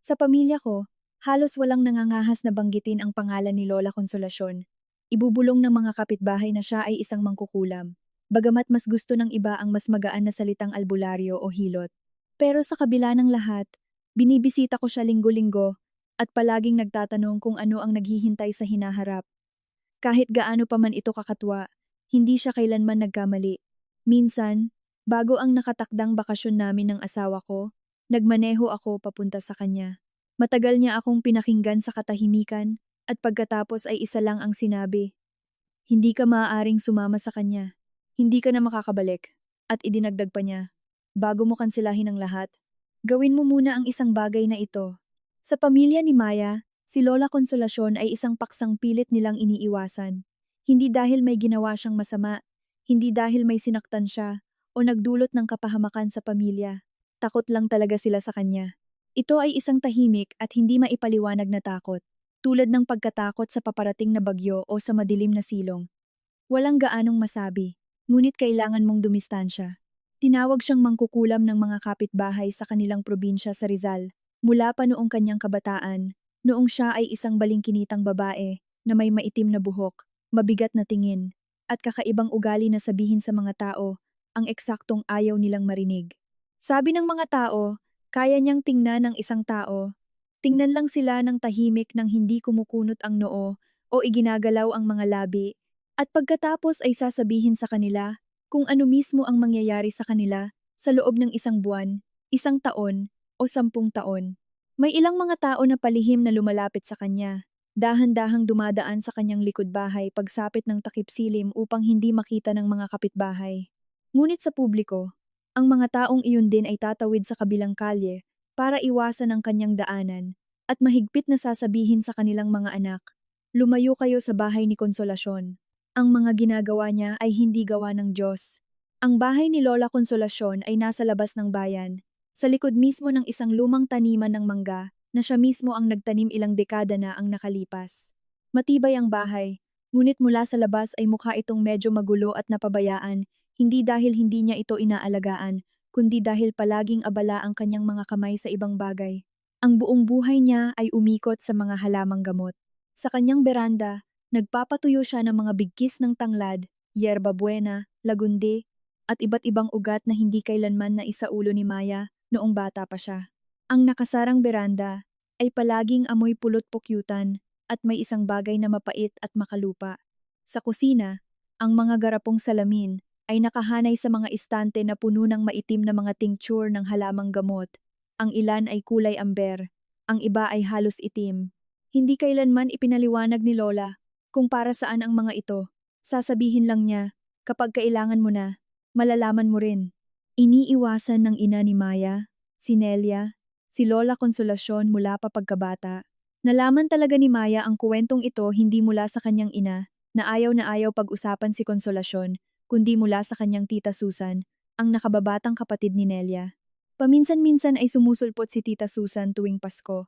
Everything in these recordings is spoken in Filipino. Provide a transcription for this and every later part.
Sa pamilya ko, halos walang nangangahas na banggitin ang pangalan ni Lola Konsolasyon. Ibubulong ng mga kapitbahay na siya ay isang mangkukulam. Bagamat mas gusto ng iba ang mas magaan na salitang albularyo o hilot. Pero sa kabila ng lahat, binibisita ko siya linggo-linggo at palaging nagtatanong kung ano ang naghihintay sa hinaharap. Kahit gaano pa man ito kakatwa, hindi siya kailanman nagkamali. Minsan, bago ang nakatakdang bakasyon namin ng asawa ko, nagmaneho ako papunta sa kanya. Matagal niya akong pinakinggan sa katahimikan at pagkatapos ay isa lang ang sinabi. Hindi ka maaaring sumama sa kanya. Hindi ka na makakabalik. At idinagdag pa niya, bago mo kansilahin ang lahat, gawin mo muna ang isang bagay na ito. Sa pamilya ni Maya, si Lola Konsolasyon ay isang paksang pilit nilang iniiwasan. Hindi dahil may ginawa siyang masama, hindi dahil may sinaktan siya, o nagdulot ng kapahamakan sa pamilya. Takot lang talaga sila sa kanya. Ito ay isang tahimik at hindi maipaliwanag na takot, tulad ng pagkatakot sa paparating na bagyo o sa madilim na silong. Walang gaanong masabi, ngunit kailangan mong dumistansya. Tinawag siyang mangkukulam ng mga kapitbahay sa kanilang probinsya sa Rizal, mula pa noong kanyang kabataan, noong siya ay isang balingkinitang babae na may maitim na buhok, mabigat na tingin, at kakaibang ugali na sabihin sa mga tao ang eksaktong ayaw nilang marinig. Sabi ng mga tao, kaya niyang tingnan ng isang tao. Tingnan lang sila ng tahimik nang hindi kumukunot ang noo o iginagalaw ang mga labi, at pagkatapos ay sasabihin sa kanila kung ano mismo ang mangyayari sa kanila sa loob ng isang buwan, isang taon, o 10 taon. May ilang mga tao na palihim na lumalapit sa kanya, dahan-dahang dumadaan sa kanyang likod bahay pagsapit ng takip silim upang hindi makita ng mga kapitbahay. Ngunit sa publiko, ang mga taong iyon din ay tatawid sa kabilang kalye para iwasan ang kanyang daanan at mahigpit na sasabihin sa kanilang mga anak, lumayo kayo sa bahay ni Konsolasyon. Ang mga ginagawa niya ay hindi gawa ng Diyos. Ang bahay ni Lola Konsolasyon ay nasa labas ng bayan, sa likod mismo ng isang lumang taniman ng mangga na siya mismo ang nagtanim ilang dekada na ang nakalipas. Matibay ang bahay, ngunit mula sa labas ay mukha itong medyo magulo at napabayaan, hindi dahil hindi niya ito inaalagaan, kundi dahil palaging abala ang kanyang mga kamay sa ibang bagay. Ang buong buhay niya ay umikot sa mga halamang gamot. Sa kanyang beranda, nagpapatuyo siya ng mga bigkis ng tanglad, yerba buena, lagundi, at iba't ibang ugat na hindi kailanman na isaulo ni Maya noong bata pa siya. Ang nakasarang beranda ay palaging amoy pulot-pukyutan at may isang bagay na mapait at makalupa. Sa kusina, ang mga garapong salamin ay nakahanay sa mga istante na puno ng maitim na mga tincture ng halamang gamot. Ang ilan ay kulay amber, ang iba ay halos itim. Hindi kailanman ipinaliwanag ni Lola kung para saan ang mga ito. Sasabihin lang niya, kapag kailangan mo na, malalaman mo rin. Iniiwasan ng ina ni Maya, si Nelia, si Lola Konsolasyon mula pa pagkabata. Nalaman talaga ni Maya ang kwentong ito hindi mula sa kanyang ina, na ayaw pag-usapan si Konsolasyon, kundi mula sa kanyang tita Susan, ang nakababatang kapatid ni Nelia. Paminsan-minsan ay sumusulpot si tita Susan tuwing Pasko.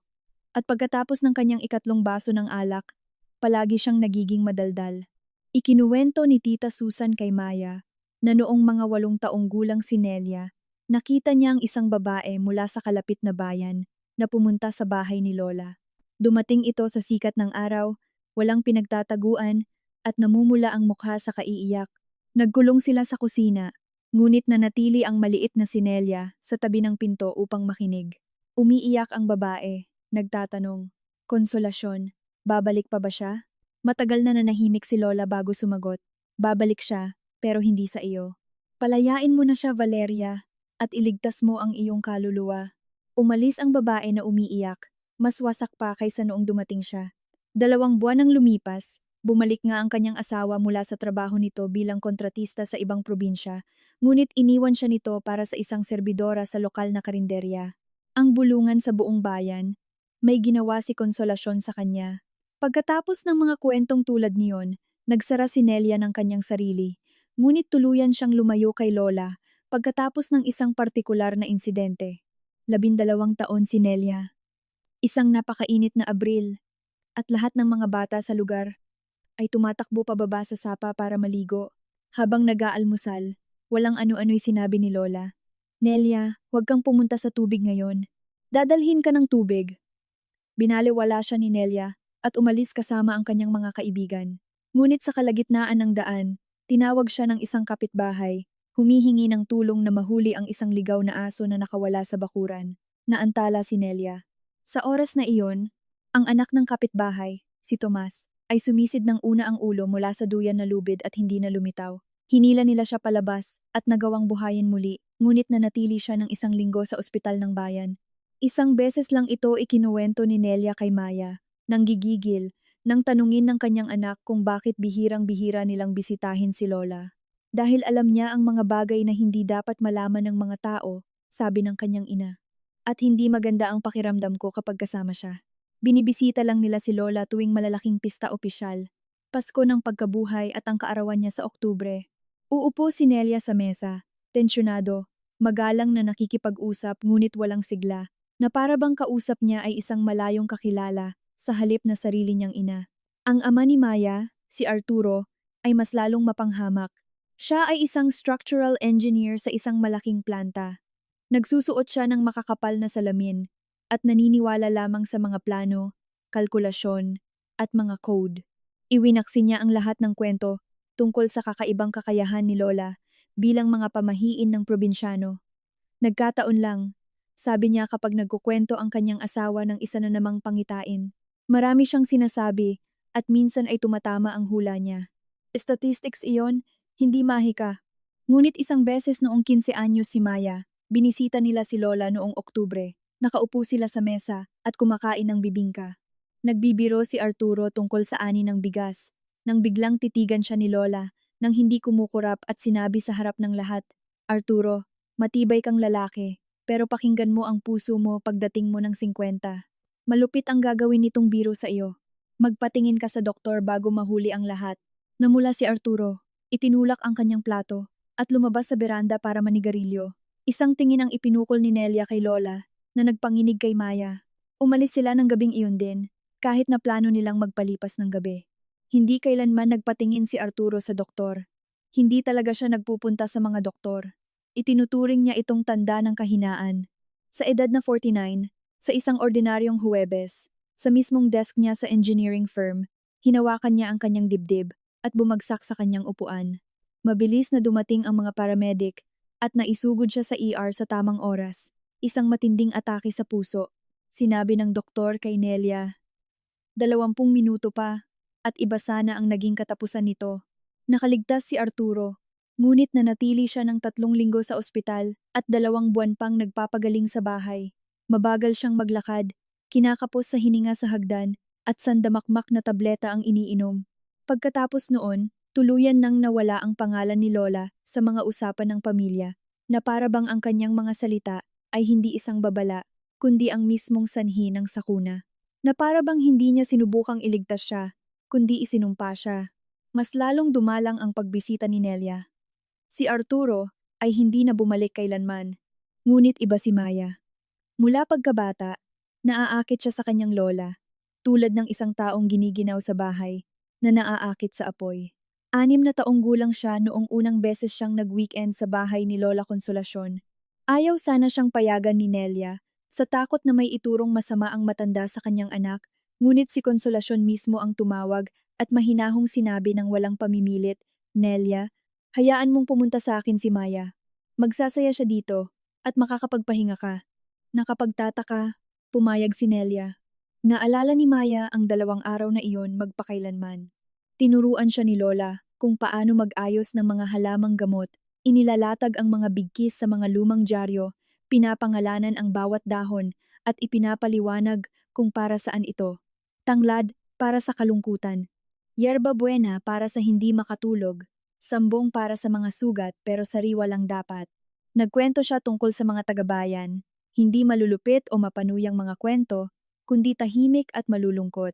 At pagkatapos ng kanyang ikatlong baso ng alak, palagi siyang nagiging madaldal. Ikinuwento ni Tita Susan kay Maya na noong mga 8 taong gulang si Nelia, nakita niya ang isang babae mula sa kalapit na bayan na pumunta sa bahay ni Lola. Dumating ito sa sikat ng araw, walang pinagtataguan, at namumula ang mukha sa kaiiyak. Nagkulong sila sa kusina, ngunit nanatili ang maliit na si Nelia sa tabi ng pinto upang makinig. Umiiyak ang babae. Nagtatanong, Konsolasyon, babalik pa ba siya? Matagal na nanahimik si Lola bago sumagot. Babalik siya, pero hindi sa iyo. Palayain mo na siya, Valeria, at iligtas mo ang iyong kaluluwa. Umalis ang babae na umiiyak, mas wasak pa kaysa noong dumating siya. 2 buwan nang lumipas, bumalik nga ang kanyang asawa mula sa trabaho nito bilang kontratista sa ibang probinsya, ngunit iniwan siya nito para sa isang serbidora sa lokal na karinderya. Ang bulungan sa buong bayan, may ginawa si Konsolasyon sa kanya. Pagkatapos ng mga kwentong tulad niyon, nagsara si Nelia ng kanyang sarili, ngunit tuluyan siyang lumayo kay Lola pagkatapos ng isang partikular na insidente. 12 taon si Nelia. Isang napakainit na Abril, at lahat ng mga bata sa lugar ay tumatakbo pababa sa sapa para maligo. Habang nag-aalmusal, walang ano-ano'y sinabi ni Lola. Nelia, huwag kang pumunta sa tubig ngayon. Dadalhin ka ng tubig. Binaliwala siya ni Nelia at umalis kasama ang kanyang mga kaibigan. Ngunit sa kalagitnaan ng daan, tinawag siya ng isang kapitbahay, humihingi ng tulong na mahuli ang isang ligaw na aso na nakawala sa bakuran. Naantala si Nelia. Sa oras na iyon, ang anak ng kapitbahay, si Tomas, ay sumisid ng una ang ulo mula sa duyan na lubid at hindi na lumitaw. Hinila nila siya palabas at nagawang buhayin muli, ngunit nanatili siya ng isang linggo sa ospital ng bayan. Isang beses lang ito ikinuwento ni Nelia kay Maya, nang gigigil, nang tanungin ng kanyang anak kung bakit bihirang-bihira nilang bisitahin si Lola. Dahil alam niya ang mga bagay na hindi dapat malaman ng mga tao, sabi ng kanyang ina. At hindi maganda ang pakiramdam ko kapag kasama siya. Binibisita lang nila si Lola tuwing malalaking pista opisyal, Pasko ng pagkabuhay at ang kaarawan niya sa Oktubre. Uupo si Nelia sa mesa, tensyonado, magalang na nakikipag-usap ngunit walang sigla, na para bang kausap niya ay isang malayong kakilala sa halip na sarili niyang ina. Ang ama ni Maya, si Arturo, ay mas lalong mapanghamak. Siya ay isang structural engineer sa isang malaking planta. Nagsusuot siya ng makakapal na salamin at naniniwala lamang sa mga plano, kalkulasyon, at mga code. Iwinaksi niya ang lahat ng kwento tungkol sa kakaibang kakayahan ni Lola bilang mga pamahiin ng probinsyano. Nagkataon lang, sabi niya kapag nagkukwento ang kanyang asawa ng isa na namang pangitain. Marami siyang sinasabi at minsan ay tumatama ang hula niya. Statistics iyon, hindi mahika. Ngunit isang beses noong 15 anyos si Maya, binisita nila si Lola noong Oktubre. Nakaupo sila sa mesa at kumakain ng bibingka. Nagbibiro si Arturo tungkol sa ani ng bigas, nang biglang titigan siya ni Lola, nang hindi kumukurap at sinabi sa harap ng lahat, Arturo, matibay kang lalaki, pero pakinggan mo ang puso mo pagdating mo ng 50. Malupit ang gagawin nitong biro sa iyo. Magpatingin ka sa doktor bago mahuli ang lahat. Namula si Arturo, itinulak ang kanyang plato, at lumabas sa beranda para manigarilyo. Isang tingin ang ipinukol ni Nelia kay Lola, na nagpanginig kay Maya. Umalis sila ng gabing iyon din, kahit na plano nilang magpalipas ng gabi. Hindi kailanman nagpatingin si Arturo sa doktor. Hindi talaga siya nagpupunta sa mga doktor. Itinuturing niya itong tanda ng kahinaan. Sa edad na 49, sa isang ordinaryong Huwebes, sa mismong desk niya sa engineering firm, hinawakan niya ang kanyang dibdib at bumagsak sa kanyang upuan. Mabilis na dumating ang mga paramedic at naisugod siya sa ER sa tamang oras. Isang matinding atake sa puso. Sinabi ng doktor kay Nelia, 20 minuto pa, at iba sana ang naging katapusan nito. Nakaligtas si Arturo, ngunit nanatili siya ng 3 linggo sa ospital at 2 buwan pang nagpapagaling sa bahay. Mabagal siyang maglakad, kinakapos sa hininga sa hagdan, at sandamakmak na tableta ang iniinom. Pagkatapos noon, tuluyan nang nawala ang pangalan ni Lola sa mga usapan ng pamilya, na para bang ang kanyang mga salita ay hindi isang babala, kundi ang mismong sanhi ng sakuna. Na para bang hindi niya sinubukang iligtas siya, kundi isinumpa siya. Mas lalong dumalang ang pagbisita ni Nelia. Si Arturo ay hindi na bumalik kailanman, ngunit iba si Maya. Mula pagkabata, naaakit siya sa kanyang lola, tulad ng isang taong giniginaw sa bahay na naaakit sa apoy. 6 na taong gulang siya noong unang beses siyang nag-weekend sa bahay ni Lola Consolacion. Ayaw sana siyang payagan ni Nelia sa takot na may iturong masama ang matanda sa kanyang anak, ngunit si Consolacion mismo ang tumawag at mahinahong sinabi ng walang pamimilit, Nelia, hayaan mong pumunta sa akin si Maya. Magsasaya siya dito at makakapagpahinga ka. Nakapagtataka, pumayag si Nelia. Naalala ni Maya ang 2 araw na iyon magpakailanman. Tinuruan siya ni Lola kung paano mag-ayos ng mga halamang gamot, inilalatag ang mga bigkis sa mga lumang dyaryo, pinapangalanan ang bawat dahon at ipinapaliwanag kung para saan ito. Tanglad para sa kalungkutan. Yerba buena para sa hindi makatulog. Sambong para sa mga sugat pero sariwa lang dapat. Nagkwento siya tungkol sa mga tagabayan, hindi malulupit o mapanuyang mga kwento, kundi tahimik at malulungkot.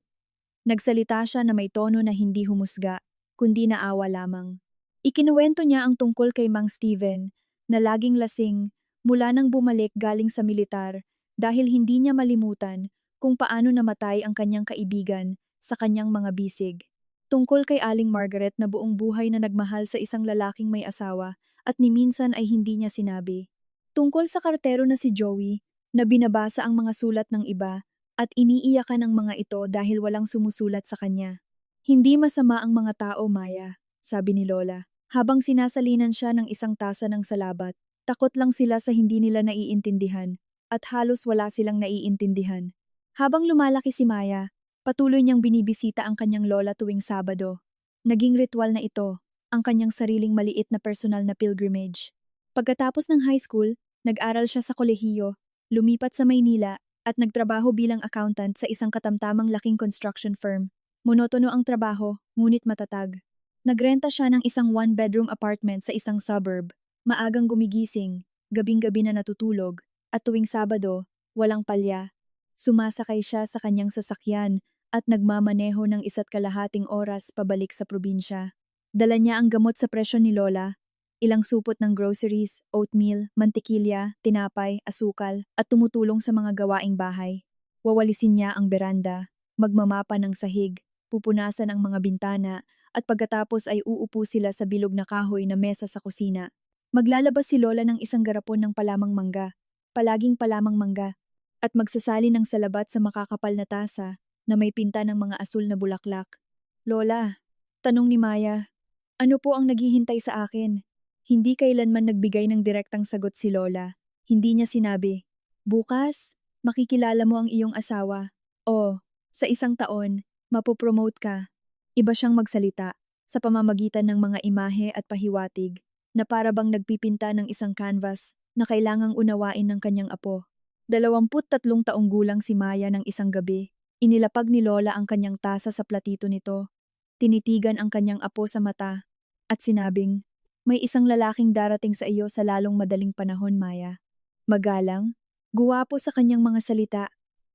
Nagsalita siya na may tono na hindi humusga, kundi naawa lamang. Ikinuwento niya ang tungkol kay Mang Steven, na laging lasing, mula nang bumalik galing sa militar, dahil hindi niya malimutan kung paano namatay ang kanyang kaibigan sa kanyang mga bisig. Tungkol kay Aling Margaret na buong buhay na nagmahal sa isang lalaking may asawa at ni minsan ay hindi niya sinabi. Tungkol sa kartero na si Joey, na binabasa ang mga sulat ng iba at iniiyakan ang mga ito dahil walang sumusulat sa kanya. Hindi masama ang mga tao, Maya, sabi ni Lola, habang sinasalinan siya ng isang tasa ng salabat. Takot lang sila sa hindi nila naiintindihan, at halos wala silang naiintindihan. Habang lumalaki si Maya, patuloy niyang binibisita ang kanyang lola tuwing Sabado. Naging ritual na ito, ang kanyang sariling maliit na personal na pilgrimage. Pagkatapos ng high school, nag-aral siya sa kolehiyo, lumipat sa Maynila, at nagtrabaho bilang accountant sa isang katamtamang laking construction firm. Monotono ang trabaho, ngunit matatag. Nagrenta siya ng isang one-bedroom apartment sa isang suburb. Maagang gumigising, gabing-gabi na natutulog, at tuwing Sabado, walang palya. Sumasakay siya sa kanyang sasakyan at nagmamaneho ng 1.5 oras pabalik sa probinsya. Dala niya ang gamot sa presyo ni Lola, ilang supot ng groceries, oatmeal, mantikilya, tinapay, asukal, at tumutulong sa mga gawaing bahay. Wawalisin niya ang beranda, magmamapa ng sahig, pupunasan ang mga bintana, at pagkatapos ay uupo sila sa bilog na kahoy na mesa sa kusina. Maglalabas si Lola ng isang garapon ng palamang mangga, palaging palamang mangga, at magsasali ng salabat sa makakapal na tasa na may pinta ng mga asul na bulaklak. Lola, tanong ni Maya, ano po ang naghihintay sa akin? Hindi kailanman nagbigay ng direktang sagot si Lola. Hindi niya sinabi, bukas, makikilala mo ang iyong asawa. O, sa 1 taon, mapopromote ka. Iba siyang magsalita sa pamamagitan ng mga imahe at pahiwatig na para bang nagpipinta ng isang canvas na kailangang unawain ng kanyang apo. 23 taong gulang si Maya ng isang gabi. Inilapag ni Lola ang kanyang tasa sa platito nito. Tinitigan ang kanyang apo sa mata at sinabing, may isang lalaking darating sa iyo sa lalong madaling panahon, Maya. Magalang, guwapo sa kanyang mga salita.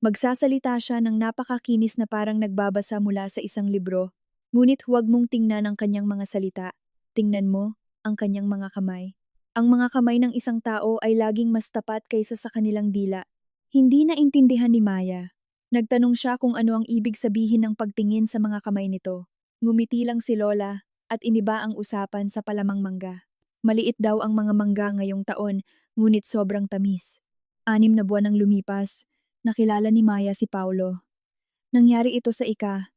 Magsasalita siya ng napakakinis na parang nagbabasa mula sa isang libro. Ngunit huwag mong tingnan ang kanyang mga salita. Tingnan mo ang kanyang mga kamay. Ang mga kamay ng isang tao ay laging mas tapat kaysa sa kanilang dila. Hindi naintindihan ni Maya. Nagtanong siya kung ano ang ibig sabihin ng pagtingin sa mga kamay nito. Ngumiti lang si Lola at iniba ang usapan sa palamang mangga. Maliit daw ang mga mangga ngayong taon, ngunit sobrang tamis. 6 na buwan ang lumipas, nakilala ni Maya si Paulo. Nangyari ito sa 25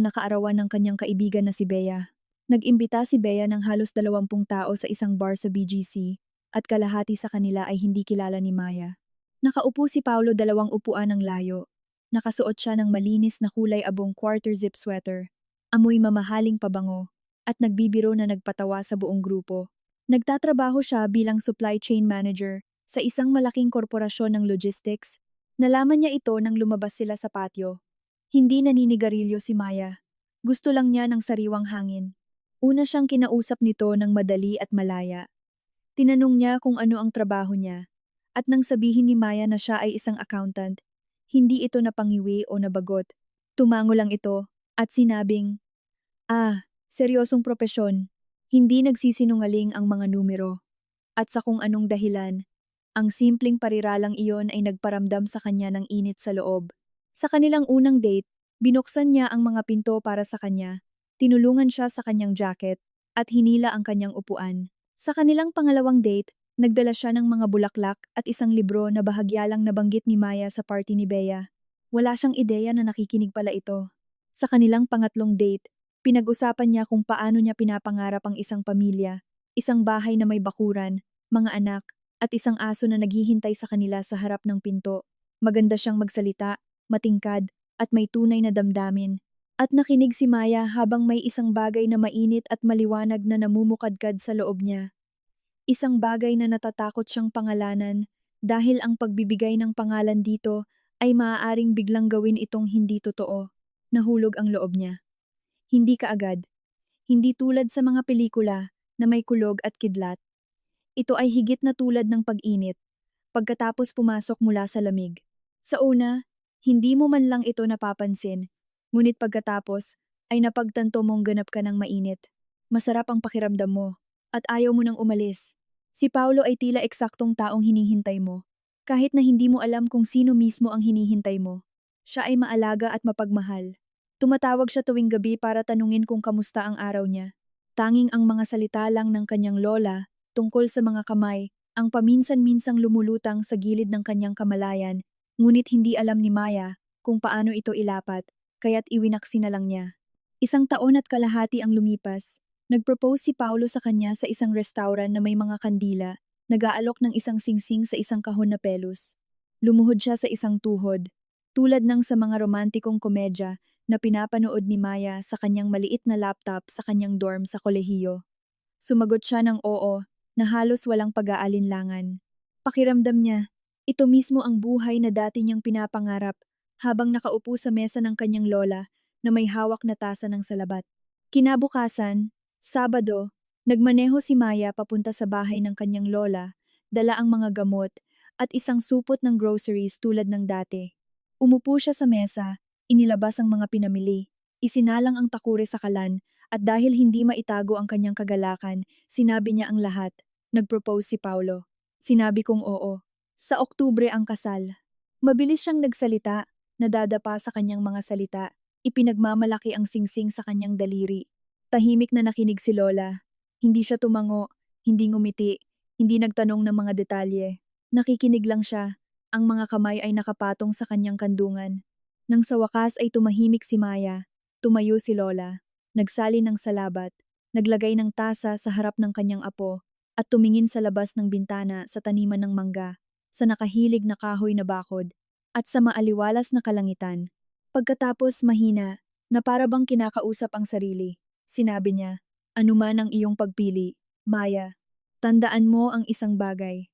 na kaarawan ng kanyang kaibigan na si Bea. Nag-imbita si Bea ng halos 20 tao sa isang bar sa BGC at kalahati sa kanila ay hindi kilala ni Maya. Nakaupo si Paulo 2 upuan ng layo. Nakasuot siya ng malinis na kulay abong quarter zip sweater. Amoy mamahaling pabango at nagbibiro na nagpatawa sa buong grupo. Nagtatrabaho siya bilang supply chain manager sa isang malaking korporasyon ng logistics. Nalaman niya ito nang lumabas sila sa patio. Hindi naninigarilyo si Maya. Gusto lang niya ng sariwang hangin. Una siyang kinausap nito ng madali at malaya. Tinanong niya kung ano ang trabaho niya. At nang sabihin ni Maya na siya ay isang accountant, hindi ito napangiwi o nabagot. Tumango lang ito at sinabing, seryosong propesyon. Hindi nagsisinungaling ang mga numero. At sa kung anong dahilan, ang simpleng pariralang iyon ay nagparamdam sa kanya ng init sa loob. Sa kanilang unang date, binuksan niya ang mga pinto para sa kanya, tinulungan siya sa kanyang jacket, at hinila ang kanyang upuan. Sa kanilang pangalawang date, nagdala siya ng mga bulaklak at isang libro na bahagya lang nabanggit ni Maya sa party ni Bea. Wala siyang ideya na nakikinig pala ito. Sa kanilang pangatlong date, pinag-usapan niya kung paano niya pinapangarap ang isang pamilya, isang bahay na may bakuran, mga anak, at isang aso na naghihintay sa kanila sa harap ng pinto. Maganda siyang magsalita, matingkad, at may tunay na damdamin. At nakinig si Maya habang may isang bagay na mainit at maliwanag na namumukadkad sa loob niya. Isang bagay na natatakot siyang pangalanan dahil ang pagbibigay ng pangalan dito ay maaaring biglang gawin itong hindi totoo. Nahulog ang loob niya. Hindi kaagad. Hindi tulad sa mga pelikula na may kulog at kidlat. Ito ay higit na tulad ng pag-init, pagkatapos pumasok mula sa lamig. Sa una, hindi mo man lang ito napapansin, ngunit pagkatapos ay napagtanto mong ganap ka ng mainit. Masarap ang pakiramdam mo, at ayaw mo nang umalis. Si Paulo ay tila eksaktong taong hinihintay mo, kahit na hindi mo alam kung sino mismo ang hinihintay mo. Siya ay maalaga at mapagmahal. Tumatawag siya tuwing gabi para tanungin kung kamusta ang araw niya. Tanging ang mga salita lang ng kanyang lola tungkol sa mga kamay, ang paminsan-minsang lumulutang sa gilid ng kanyang kamalayan, Ngunit hindi alam ni Maya kung paano ito ilapat, kaya't iwinaksi na lang niya. 1 taon at kalahati ang lumipas. Nag-propose si Paulo sa kanya sa isang restaurant na may mga kandila, nag-aalok ng isang singsing sa isang kahon na pelos. Lumuhod siya sa isang tuhod, tulad ng sa mga romantikong komedya na pinapanood ni Maya sa kanyang maliit na laptop sa kanyang dorm sa kolehiyo. Sumagot siya ng oo, na halos walang pag-aalinlangan. Pakiramdam niya, ito mismo ang buhay na dati niyang pinapangarap habang nakaupo sa mesa ng kanyang lola na may hawak na tasa ng salabat. Kinabukasan, Sabado, nagmaneho si Maya papunta sa bahay ng kanyang lola, dala ang mga gamot at isang supot ng groceries tulad ng dati. Umupo siya sa mesa, inilabas ang mga pinamili, isinalang ang takure sa kalan at dahil hindi maitago ang kanyang kagalakan, sinabi niya ang lahat. Nag-propose si Paulo. Sinabi kong oo. Sa Oktubre ang kasal. Mabilis siyang nagsalita, nadadapa sa kanyang mga salita. Ipinagmamalaki ang singsing sa kanyang daliri. Tahimik na nakinig si Lola. Hindi siya tumango, hindi ngumiti, hindi nagtanong ng mga detalye. Nakikinig lang siya. Ang mga kamay ay nakapatong sa kanyang kandungan. Nang sa wakas ay tumahimik si Maya. Tumayo si Lola. Nagsali ng salabat. Naglagay ng tasa sa harap ng kanyang apo at tumingin sa labas ng bintana sa taniman ng mangga, sa nakahilig na kahoy na bakod, at sa maaliwalas na kalangitan. Pagkatapos mahina, na para bang kinakausap ang sarili, sinabi niya, anuman ang iyong pagpili, Maya, tandaan mo ang isang bagay.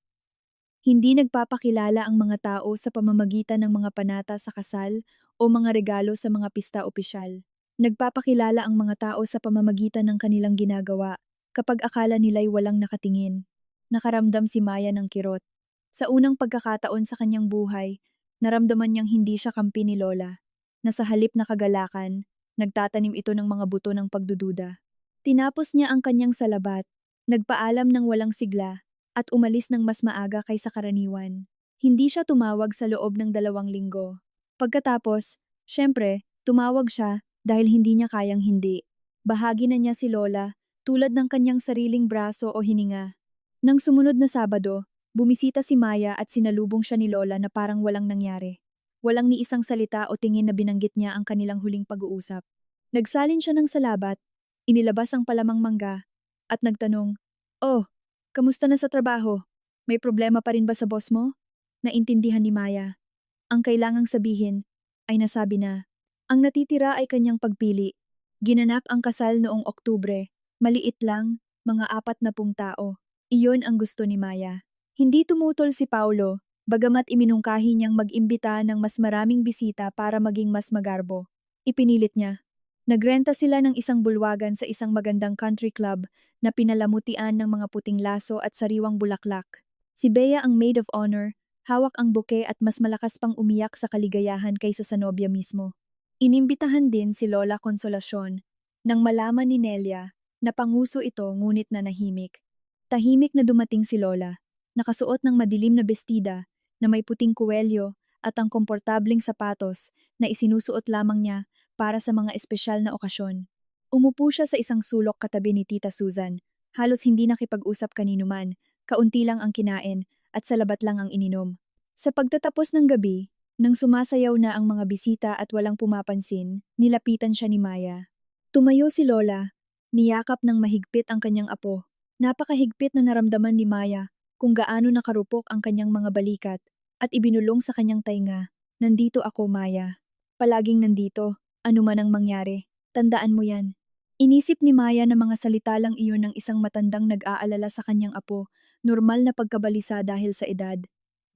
Hindi nagpapakilala ang mga tao sa pamamagitan ng mga panata sa kasal o mga regalo sa mga pista opisyal. Nagpapakilala ang mga tao sa pamamagitan ng kanilang ginagawa kapag akala nila'y walang nakatingin. Nakaramdam si Maya ng kirot. Sa unang pagkakataon sa kanyang buhay, naramdaman niyang hindi siya kampi ni Lola, na sa halip na kagalakan, nagtatanim ito ng mga buto ng pagdududa. Tinapos niya ang kanyang salabat, nagpaalam ng walang sigla, at umalis ng mas maaga kaysa karaniwan. Hindi siya tumawag sa loob ng 2 linggo. Pagkatapos, syempre, tumawag siya dahil hindi niya kayang hindi. Bahagi na niya si Lola, tulad ng kanyang sariling braso o hininga. Nang sumunod na Sabado, bumisita si Maya at sinalubong siya ni Lola na parang walang nangyari. Walang ni isang salita o tingin na binanggit niya ang kanilang huling pag-uusap. Nagsalin siya ng salabat, inilabas ang palamang mangga, at nagtanong, "Oh, kamusta na sa trabaho? May problema pa rin ba sa boss mo?" Naintindihan ni Maya. Ang kailangang sabihin ay nasabi na. Ang natitira ay kanyang pagpili. Ginanap ang kasal noong Oktubre. Maliit lang, mga 40 tao. Iyon ang gusto ni Maya. Hindi tumutol si Paulo, bagamat iminungkahi niyang mag-imbita ng mas maraming bisita para maging mas magarbo. Ipinilit niya. Nagrenta sila ng isang bulwagan sa isang magandang country club na pinalamutian ng mga puting laso at sariwang bulaklak. Si Bea ang maid of honor, hawak ang buke at mas malakas pang umiyak sa kaligayahan kaysa sa nobya mismo. Inimbitahan din si Lola Consolacion. Nang malaman ni Nelia, napanguso ito ngunit nanahimik. Tahimik na dumating si Lola, nakasuot ng madilim na bestida na may puting kuwelyo at ang komportabling sapatos na isinusuot lamang niya para sa mga espesyal na okasyon. Umupo siya sa isang sulok katabi ni Tita Susan, halos hindi nakipag-usap kanino man, kaunti lang ang kinain at salabat lang ang ininom. Sa pagtatapos ng gabi, nang sumasayaw na ang mga bisita at walang pumapansin, nilapitan siya ni Maya. Tumayo si Lola, niyakap ng mahigpit ang kanyang apo. Napakahigpit na naramdaman ni Maya kung gaano nakarupok ang kanyang mga balikat at ibinulong sa kanyang tainga, "Nandito ako, Maya. Palaging nandito. Ano man ang mangyari, tandaan mo yan." Inisip ni Maya na mga salita lang iyon ng isang matandang nag-aalala sa kanyang apo, normal na pagkabalisa dahil sa edad.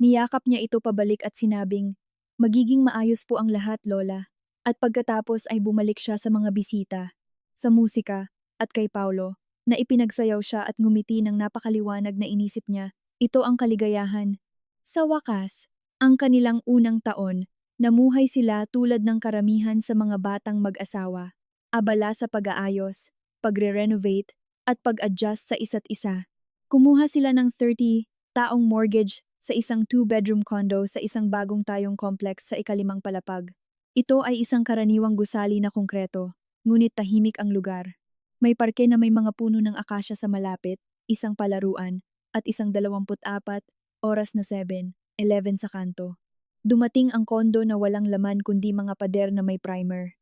Niyakap niya ito pabalik at sinabing, "Magiging maayos po ang lahat, Lola." At pagkatapos ay bumalik siya sa mga bisita, sa musika, at kay Paulo, na ipinagsayaw siya at ngumiti ng napakaliwanag na inisip niya, ito ang kaligayahan. Sa wakas, ang kanilang unang taon, namuhay sila tulad ng karamihan sa mga batang mag-asawa, abala sa pag-aayos, pagre-renovate, at pag-adjust sa isa't isa. Kumuha sila ng 30 taong mortgage sa isang 2-bedroom condo sa isang bagong tayong complex sa ika-5 palapag. Ito ay isang karaniwang gusali na konkreto, ngunit tahimik ang lugar. May parke na may mga puno ng akasya sa malapit, isang palaruan, at isang 24 oras na 7-11 sa kanto. Dumating ang kondo na walang laman kundi mga pader na may primer.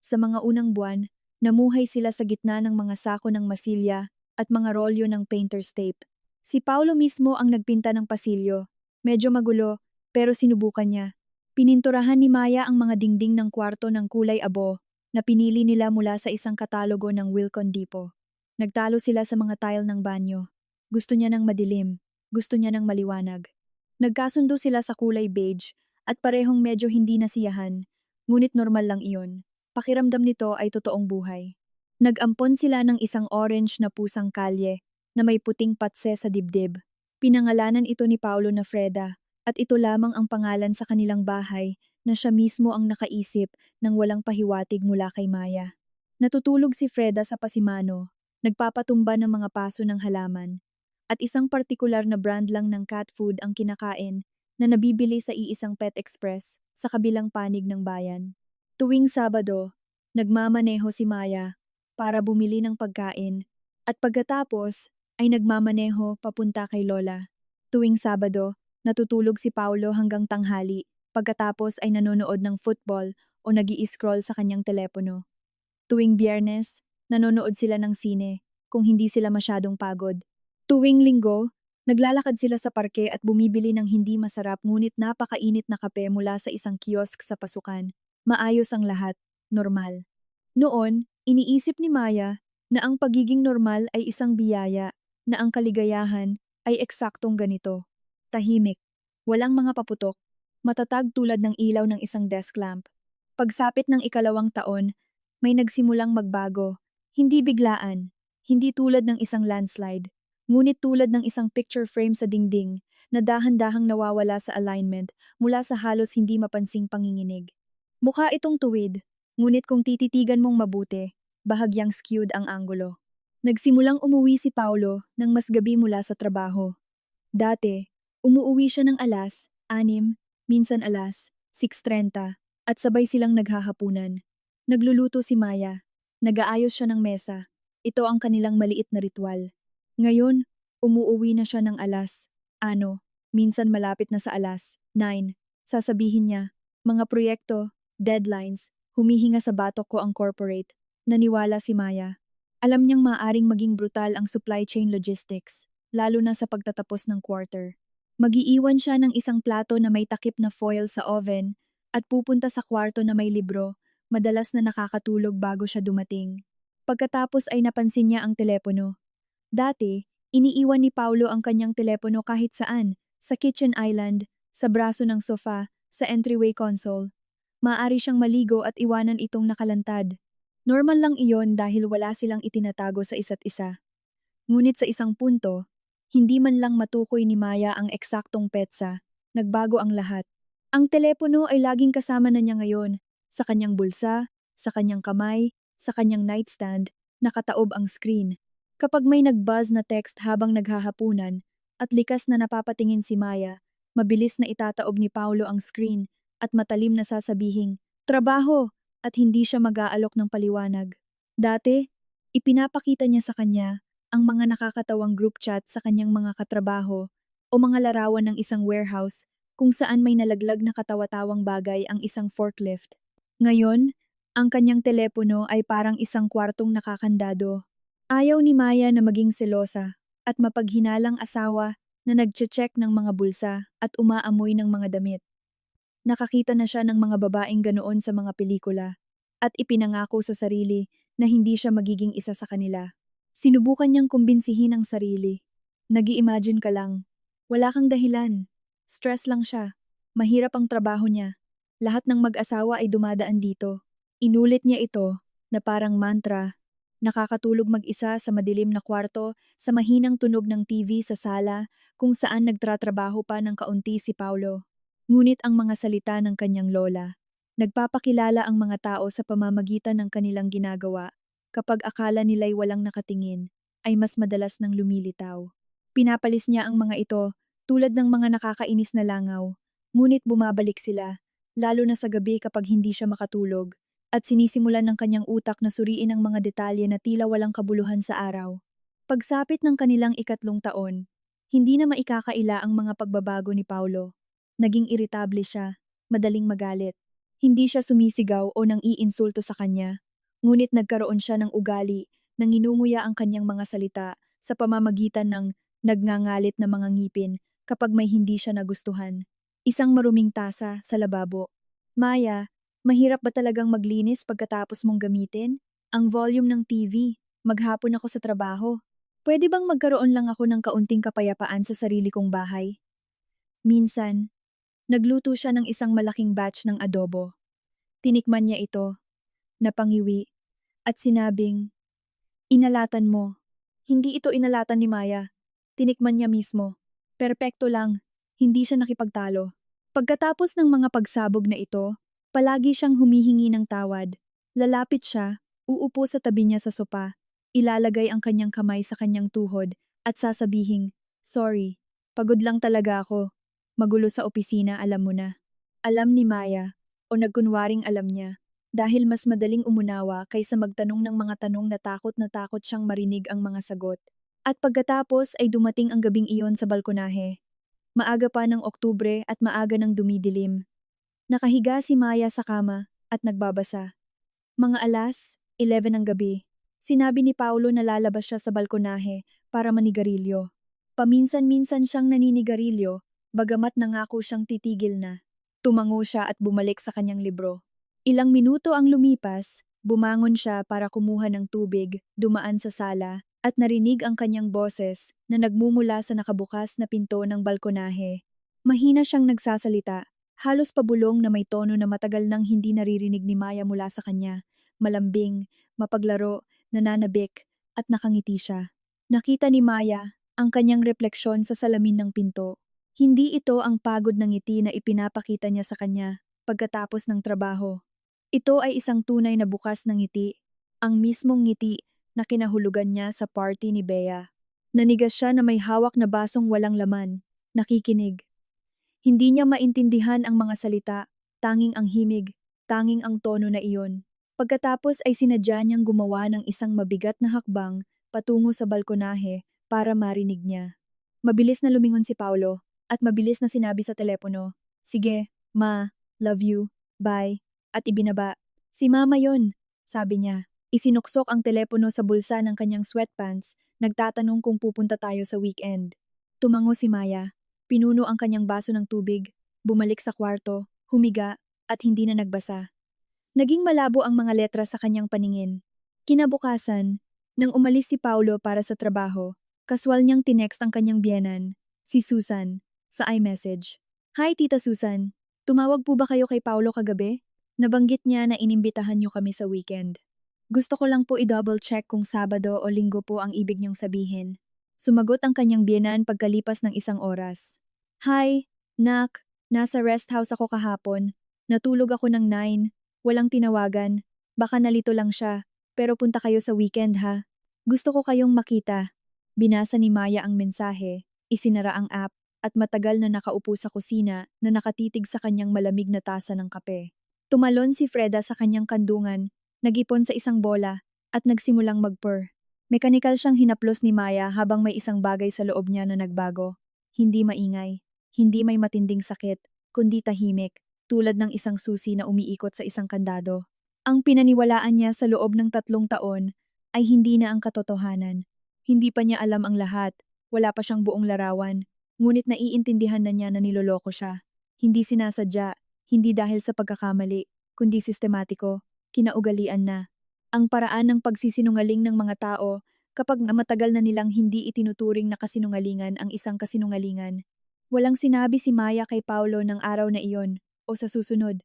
Sa mga unang buwan, namuhay sila sa gitna ng mga sako ng masilya at mga rolyo ng painter's tape. Si Paolo mismo ang nagpinta ng pasilyo. Medyo magulo, pero sinubukan niya. Pininturahan ni Maya ang mga dingding ng kwarto ng kulay abo na pinili nila mula sa isang katalogo ng Wilcon Depot. Nagtalo sila sa mga tile ng banyo. Gusto niya ng madilim, gusto niya ng maliwanag. Nagkasundo sila sa kulay beige at parehong medyo hindi nasiyahan, ngunit normal lang iyon. Pakiramdam nito ay totoong buhay. Nag-ampon sila ng isang orange na pusang kalye na may puting patse sa dibdib. Pinangalanan ito ni Paolo na Freda at ito lamang ang pangalan sa kanilang bahay na siya mismo ang nakaisip ng walang pahiwatig mula kay Maya. Natutulog si Freda sa pasimano, nagpapatumba ng mga paso ng halaman, at isang partikular na brand lang ng cat food ang kinakain na nabibili sa iisang Pet Express sa kabilang panig ng bayan. Tuwing Sabado, nagmamaneho si Maya para bumili ng pagkain at pagkatapos ay nagmamaneho papunta kay Lola. Tuwing Sabado, natutulog si Paulo hanggang tanghali pagkatapos ay nanonood ng football o nag-i-scroll sa kanyang telepono. Tuwing Biyernes, nanonood sila ng sine kung hindi sila masyadong pagod. Tuwing Linggo, naglalakad sila sa parke at bumibili ng hindi masarap ngunit napakainit na kape mula sa isang kiosk sa pasukan. Maayos ang lahat, normal. Noon, iniisip ni Maya na ang pagiging normal ay isang biyaya, na ang kaligayahan ay eksaktong ganito. Tahimik, walang mga paputok, matatag tulad ng ilaw ng isang desk lamp. Pagsapit ng 2 taon, may nagsimulang magbago, hindi biglaan, hindi tulad ng isang landslide, ngunit tulad ng isang picture frame sa dingding na dahan-dahang nawawala sa alignment mula sa halos hindi mapansing panginginig. Mukha itong tuwid, ngunit kung tititigan mong mabuti, bahagyang skewed ang anggulo. Nagsimulang umuwi si Paulo ng mas gabi mula sa trabaho. Dati, umuuwi siya ng alas 6, minsan alas 6:30, at sabay silang naghahapunan. Nagluluto si Maya, nag-aayos siya ng mesa. Ito ang kanilang maliit na ritual. Ngayon, umuuwi na siya ng minsan malapit na sa alas 9. Sasabihin niya, mga proyekto, deadlines, humihinga sa batok ko ang corporate. Naniwala si Maya. Alam niyang maaaring maging brutal ang supply chain logistics, lalo na sa pagtatapos ng quarter. Mag-iiwan siya ng isang plato na may takip na foil sa oven at pupunta sa kwarto na may libro, madalas na nakakatulog bago siya dumating. Pagkatapos ay napansin niya ang telepono. Dati, iniiwan ni Paulo ang kanyang telepono kahit saan, sa kitchen island, sa braso ng sofa, sa entryway console. Maaari siyang maligo at iwanan itong nakalantad. Normal lang iyon dahil wala silang itinatago sa isa't isa. Ngunit sa isang punto, hindi man lang matukoy ni Maya ang eksaktong petsa, nagbago ang lahat. Ang telepono ay laging kasama na niya ngayon, sa kanyang bulsa, sa kanyang kamay, sa kanyang nightstand, nakataob ang screen. Kapag may nag-buzz na text habang naghahapunan at likas na napapatingin si Maya, mabilis na itataob ni Paulo ang screen at matalim na sasabihing, "Trabaho!" at hindi siya mag-aalok ng paliwanag. Dati, ipinapakita niya sa kanya ang mga nakakatawang group chat sa kanyang mga katrabaho o mga larawan ng isang warehouse kung saan may nalaglag na katawa-tawang bagay ang isang forklift. Ngayon, ang kanyang telepono ay parang isang kwartong nakakandado. Ayaw ni Maya na maging selosa at mapaghinalang asawa na nagche-check ng mga bulsa at umaamoy ng mga damit. Nakakita na siya ng mga babaeng ganoon sa mga pelikula at ipinangako sa sarili na hindi siya magiging isa sa kanila. Sinubukan niyang kumbinsihin ang sarili. Nag-i-imagine ka lang. Wala kang dahilan. Stress lang siya. Mahirap ang trabaho niya. Lahat ng mag-asawa ay dumadaan dito. Inulit niya ito na parang mantra. Nakakatulog mag-isa sa madilim na kwarto sa mahinang tunog ng TV sa sala kung saan nagtratrabaho pa ng kaunti si Paulo. Ngunit ang mga salita ng kanyang lola, nagpapakilala ang mga tao sa pamamagitan ng kanilang ginagawa kapag akala nila'y walang nakatingin, ay mas madalas nang lumilitaw. Pinapalis niya ang mga ito tulad ng mga nakakainis na langaw, ngunit bumabalik sila, lalo na sa gabi kapag hindi siya makatulog, at sinisimulan ng kanyang utak na suriin ang mga detalye na tila walang kabuluhan sa araw. Pagsapit ng kanilang 3 taon, hindi na maikakaila ang mga pagbabago ni Paulo. Naging iritable siya, madaling magalit. Hindi siya sumisigaw o nang iinsulto sa kanya, ngunit nagkaroon siya ng ugali nang inunguya ang kanyang mga salita sa pamamagitan ng nagngangalit na mga ngipin kapag may hindi siya nagustuhan. Isang maruming tasa sa lababo. Maya, mahirap ba talagang maglinis pagkatapos mong gamitin? Ang volume ng TV, maghapon ako sa trabaho. Pwede bang magkaroon lang ako ng kaunting kapayapaan sa sarili kong bahay? Minsan, nagluto siya ng isang malaking batch ng adobo. Tinikman niya ito, napangiwi, at sinabing, "Inalatan mo." Hindi ito inalatan ni Maya. Tinikman niya mismo. Perpekto lang, hindi siya nakipagtalo. Pagkatapos ng mga pagsabog na ito, palagi siyang humihingi ng tawad. Lalapit siya, uupo sa tabi niya sa sopa, ilalagay ang kanyang kamay sa kanyang tuhod, at sasabihing, "Sorry, pagod lang talaga ako. Magulo sa opisina, alam mo na." Alam ni Maya, o nagkunwaring alam niya, dahil mas madaling umunawa kaysa magtanong ng mga tanong na takot siyang marinig ang mga sagot. At pagkatapos ay dumating ang gabing iyon sa balkonahe. Maaga pa ng Oktubre at maaga ng dumidilim. Nakahiga si Maya sa kama at nagbabasa. Mga alas 11 ng gabi. Sinabi ni Paulo na lalabas siya sa balkonahe para manigarilyo. Paminsan-minsan siyang naninigarilyo, bagamat nangako siyang titigil na. Tumango siya at bumalik sa kanyang libro. Ilang minuto ang lumipas, bumangon siya para kumuha ng tubig, dumaan sa sala, at narinig ang kanyang boses na nagmumula sa nakabukas na pinto ng balkonahe. Mahina siyang nagsasalita, halos pabulong na may tono na matagal nang hindi naririnig ni Maya mula sa kanya. Malambing, mapaglaro, nananabik, at nakangiti siya. Nakita ni Maya ang kanyang refleksyon sa salamin ng pinto. Hindi ito ang pagod ng ngiti na ipinapakita niya sa kanya pagkatapos ng trabaho. Ito ay isang tunay na bukas ng ngiti, ang mismong ngiti na kinahulugan niya sa party ni Bea. Nanigas siya na may hawak na basong walang laman, nakikinig. Hindi niya maintindihan ang mga salita, tanging ang himig, tanging ang tono na iyon. Pagkatapos ay sinadya niyang gumawa ng isang mabigat na hakbang patungo sa balkonahe para marinig niya. Mabilis na lumingon si Paulo at mabilis na sinabi sa telepono, "Sige, ma, love you, bye," at ibinaba. "Si mama yon," sabi niya. Isinuksok ang telepono sa bulsa ng kanyang sweatpants, nagtatanong kung pupunta tayo sa weekend. Tumango si Maya, pinuno ang kanyang baso ng tubig, bumalik sa kwarto, humiga, at hindi na nagbasa. Naging malabo ang mga letra sa kanyang paningin. Kinabukasan, nang umalis si Paulo para sa trabaho, kaswal niyang tinext ang kanyang biyenan, si Susan, sa iMessage. "Hi Tita Susan, tumawag po ba kayo kay Paulo kagabi? Nabanggit niya na inimbitahan niyo kami sa weekend. Gusto ko lang po i-double check kung Sabado o Linggo po ang ibig niyong sabihin." Sumagot ang kanyang biyenan pagkalipas ng isang oras. "Hi, Nak, nasa rest house ako kahapon. Natulog ako ng 9, walang tinawagan. Baka nalito lang siya, pero punta kayo sa weekend ha. Gusto ko kayong makita." Binasa ni Maya ang mensahe, isinara ang app, at matagal na nakaupo sa kusina na nakatitig sa kanyang malamig na tasa ng kape. Tumalon si Freda sa kanyang kandungan, nag-ipon sa isang bola, at nagsimulang mag-purr. Mekanikal siyang hinaplos ni Maya habang may isang bagay sa loob niya na nagbago. Hindi maingay, hindi may matinding sakit, kundi tahimik, tulad ng isang susi na umiikot sa isang kandado. Ang pinaniwalaan niya sa loob ng 3 taon ay hindi na ang katotohanan. Hindi pa niya alam ang lahat, wala pa siyang buong larawan, ngunit naiintindihan na niya na niloloko siya. Hindi sinasadya, hindi dahil sa pagkakamali, kundi sistematiko, kinaugalian na. Ang paraan ng pagsisinungaling ng mga tao kapag matagal na nilang hindi itinuturing na kasinungalingan ang isang kasinungalingan. Walang sinabi si Maya kay Paulo ng araw na iyon o sa susunod.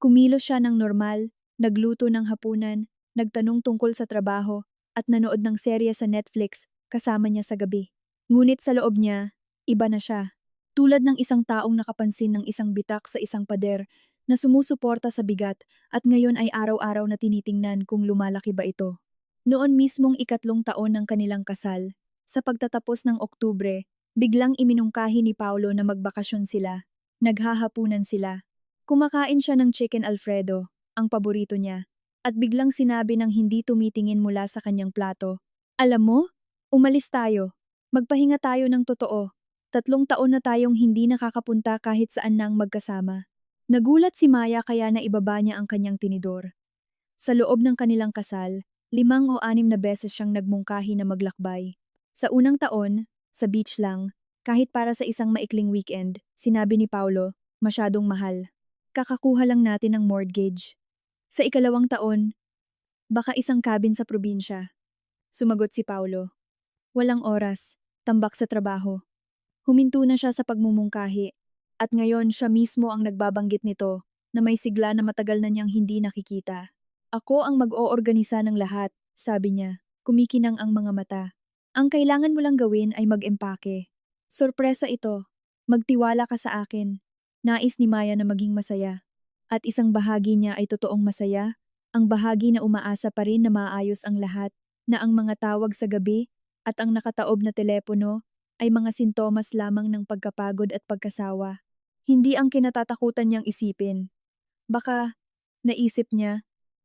Kumilos siya ng normal, nagluto ng hapunan, nagtanong tungkol sa trabaho, at nanood ng serye sa Netflix kasama niya sa gabi. Ngunit sa loob niya, iba na siya. Tulad ng isang taong nakapansin ng isang bitak sa isang pader na sumusuporta sa bigat at ngayon ay araw-araw na tinitingnan kung lumalaki ba ito. Noon mismong 3 taon ng kanilang kasal, sa pagtatapos ng Oktubre, biglang iminungkahi ni Paulo na magbakasyon sila. Naghahapunan sila. Kumakain siya ng chicken Alfredo, ang paborito niya, at biglang sinabi ng hindi tumitingin mula sa kanyang plato, "Alam mo, umalis tayo. Magpahinga tayo ng totoo. 3 taon na tayong hindi nakakapunta kahit saan nang magkasama. Nagulat si Maya kaya naibaba niya ang kanyang tinidor. Sa loob ng kanilang kasal, 5 o 6 na beses siyang nagmungkahi na maglakbay. Sa unang taon, sa beach lang, kahit para sa isang maikling weekend, sinabi ni Paulo, masyadong mahal. Kakakuha lang natin ng mortgage. Sa ikalawang taon, baka isang cabin sa probinsya. Sumagot si Paulo. Walang oras, tambak sa trabaho. Huminto na siya sa pagmumungkahi, at ngayon siya mismo ang nagbabanggit nito na may sigla na matagal na niyang hindi nakikita. Ako ang mag-oorganisa ng lahat, sabi niya, kumikinang ang mga mata. Ang kailangan mo lang gawin ay mag-empake. Sorpresa ito. Magtiwala ka sa akin. Nais ni Maya na maging masaya. At isang bahagi niya ay totoong masaya, ang bahagi na umaasa pa rin na maayos ang lahat, na ang mga tawag sa gabi at ang nakataob na telepono ay mga sintomas lamang ng pagkapagod at pagkasawa. Hindi ang kinatatakutan niyang isipin. Baka, naisip niya,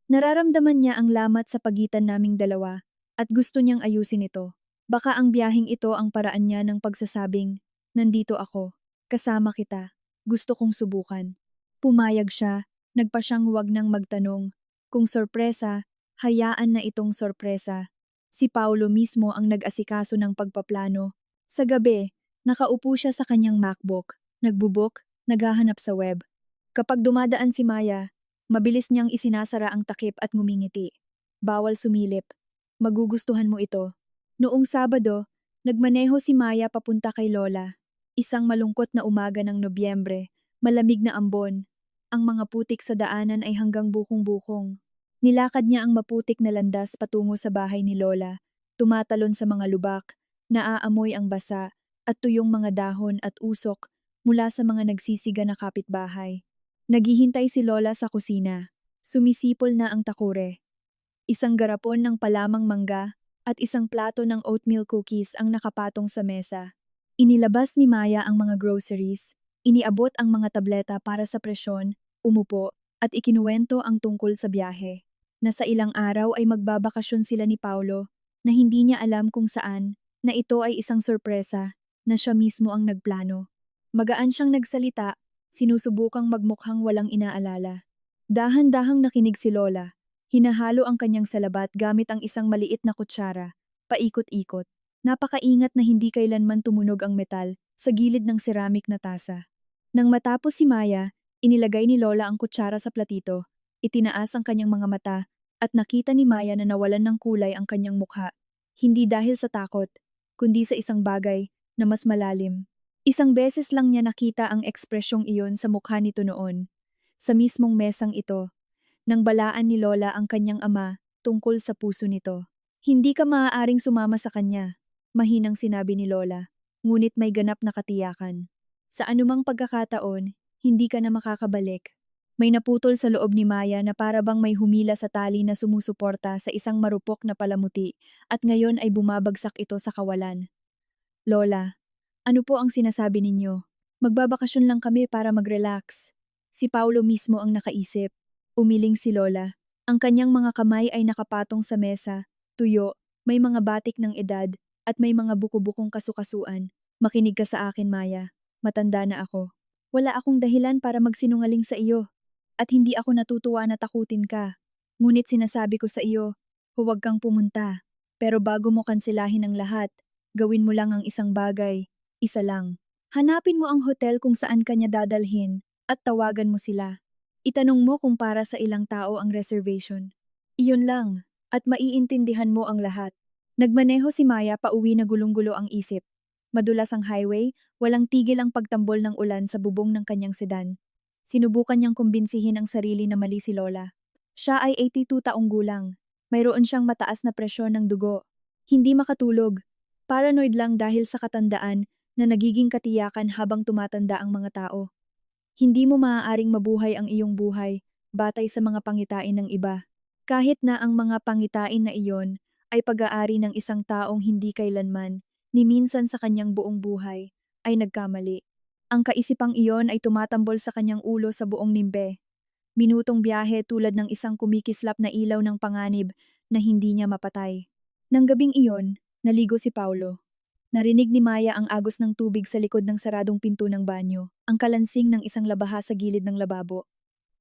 nararamdaman niya ang lamat sa pagitan naming dalawa at gusto niyang ayusin ito. Baka ang biyaheng ito ang paraan niya ng pagsasabing, nandito ako, kasama kita, gusto kong subukan. Pumayag siya, nagpa siyang huwag nang magtanong. Kung sorpresa, hayaan na itong sorpresa. Si Paulo mismo ang nag-asikaso ng pagpaplano. Sa gabi, nakaupo siya sa kanyang MacBook, nagbubuk, naghahanap sa web. Kapag dumadaan si Maya, mabilis niyang isinasara ang takip at ngumingiti. Bawal sumilip. Magugustuhan mo ito. Noong Sabado, nagmaneho si Maya papunta kay Lola. Isang malungkot na umaga ng Nobyembre, malamig na ambon. Ang mga putik sa daanan ay hanggang bukong-bukong. Nilakad niya ang maputik na landas patungo sa bahay ni Lola, tumatalon sa mga lubak, naaamoy ang basa at tuyong mga dahon at usok mula sa mga nagsisiga na kapitbahay. Naghihintay si Lola sa kusina. Sumisipol na ang takure. Isang garapon ng palamang mangga at isang plato ng oatmeal cookies ang nakapatong sa mesa. Inilabas ni Maya ang mga groceries, iniabot ang mga tableta para sa presyon, umupo, at ikinuwento ang tungkol sa biyahe. Na sa ilang araw ay magbabakasyon sila ni Paulo, na hindi niya alam kung saan, na ito ay isang sorpresa, na siya mismo ang nagplano. Magaan siyang nagsalita, sinusubukang magmukhang walang inaalala. Dahan-dahang nakinig si Lola. Hinahalo ang kanyang salabat gamit ang isang maliit na kutsara, paikot-ikot. Napakaingat na hindi kailanman tumunog ang metal sa gilid ng ceramic na tasa. Nang matapos si Maya, inilagay ni Lola ang kutsara sa platito, itinaas ang kanyang mga mata, at nakita ni Maya na nawalan ng kulay ang kanyang mukha. Hindi dahil sa takot, kundi sa isang bagay na mas malalim. Isang beses lang niya nakita ang ekspresyong iyon sa mukha nito noon, sa mismong mesang ito, nang balaan ni Lola ang kanyang ama tungkol sa puso nito. Hindi ka maaaring sumama sa kanya, mahinang sinabi ni Lola, ngunit may ganap na katiyakan. Sa anumang pagkakataon, hindi ka na makakabalik. May naputol sa loob ni Maya na para bang may humila sa tali na sumusuporta sa isang marupok na palamuti at ngayon ay bumabagsak ito sa kawalan. Lola, ano po ang sinasabi ninyo? Magbabakasyon lang kami para mag-relax. Si Paulo mismo ang nakaisip. Umiling si Lola. Ang kanyang mga kamay ay nakapatong sa mesa, tuyo, may mga batik ng edad, at may mga buko-bukong kasukasuan. Makinig ka sa akin, Maya. Matanda na ako. Wala akong dahilan para magsinungaling sa iyo. At hindi ako natutuwa na takutin ka. Ngunit sinasabi ko sa iyo, huwag kang pumunta. Pero bago mo kansilahin ang lahat, gawin mo lang ang isang bagay, isa lang. Hanapin mo ang hotel kung saan ka niya dadalhin at tawagan mo sila. Itanong mo kung para sa ilang tao ang reservation. Iyon lang, at maiintindihan mo ang lahat. Nagmaneho si Maya pauwi na gulong-gulo ang isip. Madulas ang highway, walang tigil ang pagtambol ng ulan sa bubong ng kanyang sedan. Sinubukan niyang kumbinsihin ang sarili na mali si Lola. Siya ay 82 taong gulang. Mayroon siyang mataas na presyon ng dugo. Hindi makatulog. Paranoid lang dahil sa katandaan na nagiging katiyakan habang tumatanda ang mga tao. Hindi mo maaaring mabuhay ang iyong buhay batay sa mga pangitain ng iba. Kahit na ang mga pangitain na iyon ay pag-aari ng isang taong hindi kailanman, ni minsan sa kanyang buong buhay, ay nagkamali. Ang kaisipang iyon ay tumatambol sa kanyang ulo sa buong nimbe. Minutong biyahe tulad ng isang kumikislap na ilaw ng panganib na hindi niya mapatay. Nang gabing iyon, naligo si Paulo. Narinig ni Maya ang agos ng tubig sa likod ng saradong pinto ng banyo, ang kalansing ng isang labaha sa gilid ng lababo.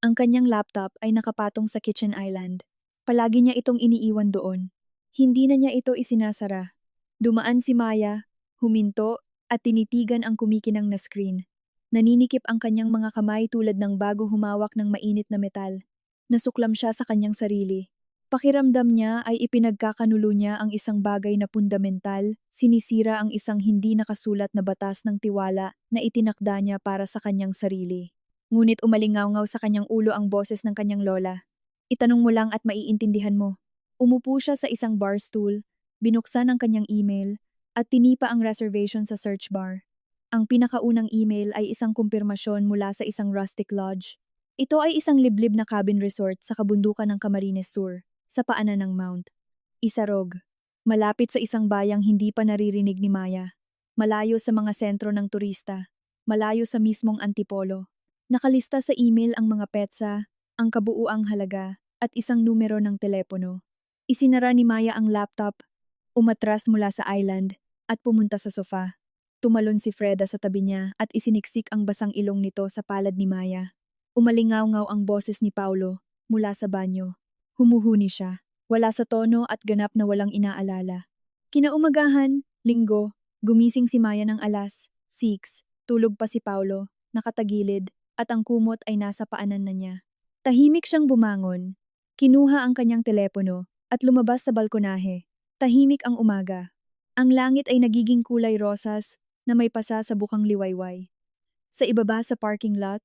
Ang kanyang laptop ay nakapatong sa kitchen island. Palagi niya itong iniiwan doon. Hindi na niya ito isinasara. Dumaan si Maya, huminto, at tinitigan ang kumikinang na screen. Naninikip ang kanyang mga kamay tulad ng bago humawak ng mainit na metal. Nasuklam siya sa kanyang sarili. Pakiramdam niya ay ipinagkakanulo niya ang isang bagay na fundamental, sinisira ang isang hindi nakasulat na batas ng tiwala na itinakda niya para sa kanyang sarili. Ngunit umalingaw-ngaw sa kanyang ulo ang boses ng kanyang lola. Itanong mo lang at maiintindihan mo. Umupo siya sa isang bar stool, binuksan ang kanyang email, at tinipa ang reservation sa search bar. Ang pinakaunang email ay isang kumpirmasyon mula sa isang rustic lodge. Ito ay isang liblib na cabin resort sa kabundukan ng Camarines Sur, sa paanan ng Mount Isarog. Malapit sa isang bayang hindi pa naririnig ni Maya. Malayo sa mga sentro ng turista. Malayo sa mismong Antipolo. Nakalista sa email ang mga petsa, ang kabuuang halaga, at isang numero ng telepono. Isinara ni Maya ang laptop, umatras mula sa island, at pumunta sa sofa. Tumalon si Freda sa tabi niya at isiniksik ang basang ilong nito sa palad ni Maya. Umalingaw-ngaw ang boses ni Paulo mula sa banyo. Humuhuni siya, wala sa tono at ganap na walang inaalala. Kinaumagahan, linggo, gumising si Maya ng alas 6, tulog pa si Paulo, nakatagilid, at ang kumot ay nasa paanan na niya. Tahimik siyang bumangon, kinuha ang kanyang telepono, at lumabas sa balkonahe. Tahimik ang umaga. Ang langit ay nagiging kulay rosas na may pasa sa bukang liwayway. Sa ibaba sa parking lot,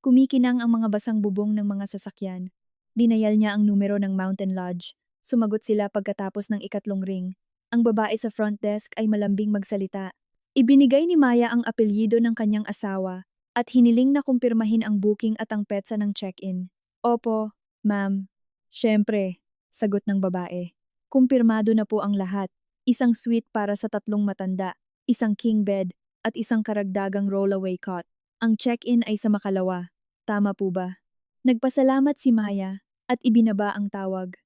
kumikinang ang mga basang bubong ng mga sasakyan. Dinayal niya ang numero ng Mountain Lodge. Sumagot sila pagkatapos ng ikatlong ring. Ang babae sa front desk ay malambing magsalita. Ibinigay ni Maya ang apelyido ng kanyang asawa at hiniling na kumpirmahin ang booking at ang petsa ng check-in. Opo, ma'am. Siyempre, sagot ng babae. Kumpirmado na po ang lahat. Isang suite para sa 3 matanda, isang king bed, at isang karagdagang rollaway cot. Ang check-in ay sa makalawa. Tama po ba? Nagpasalamat si Maya at ibinaba ang tawag.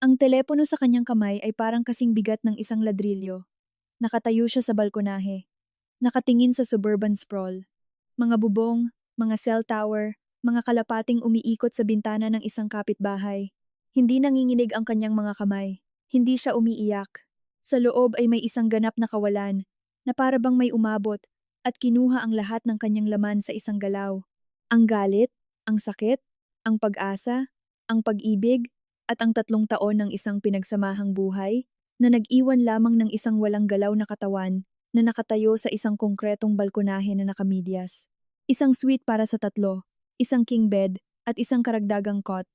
Ang telepono sa kanyang kamay ay parang kasing bigat ng isang ladrilyo. Nakatayo siya sa balkonahe. Nakatingin sa suburban sprawl. Mga bubong, mga cell tower, mga kalapating umiikot sa bintana ng isang kapitbahay. Hindi nanginginig ang kanyang mga kamay. Hindi siya umiiyak. Sa loob ay may isang ganap na kawalan, na para bang may umabot, at kinuha ang lahat ng kanyang laman sa isang galaw. Ang galit, ang sakit, ang pag-asa, ang pag-ibig, at ang 3 taon ng isang pinagsamahang buhay, na nag-iwan lamang ng isang walang galaw na katawan, na nakatayo sa isang konkretong balkonahe na nakamidyas. Isang suite para sa 3, isang king bed, at isang karagdagang cot.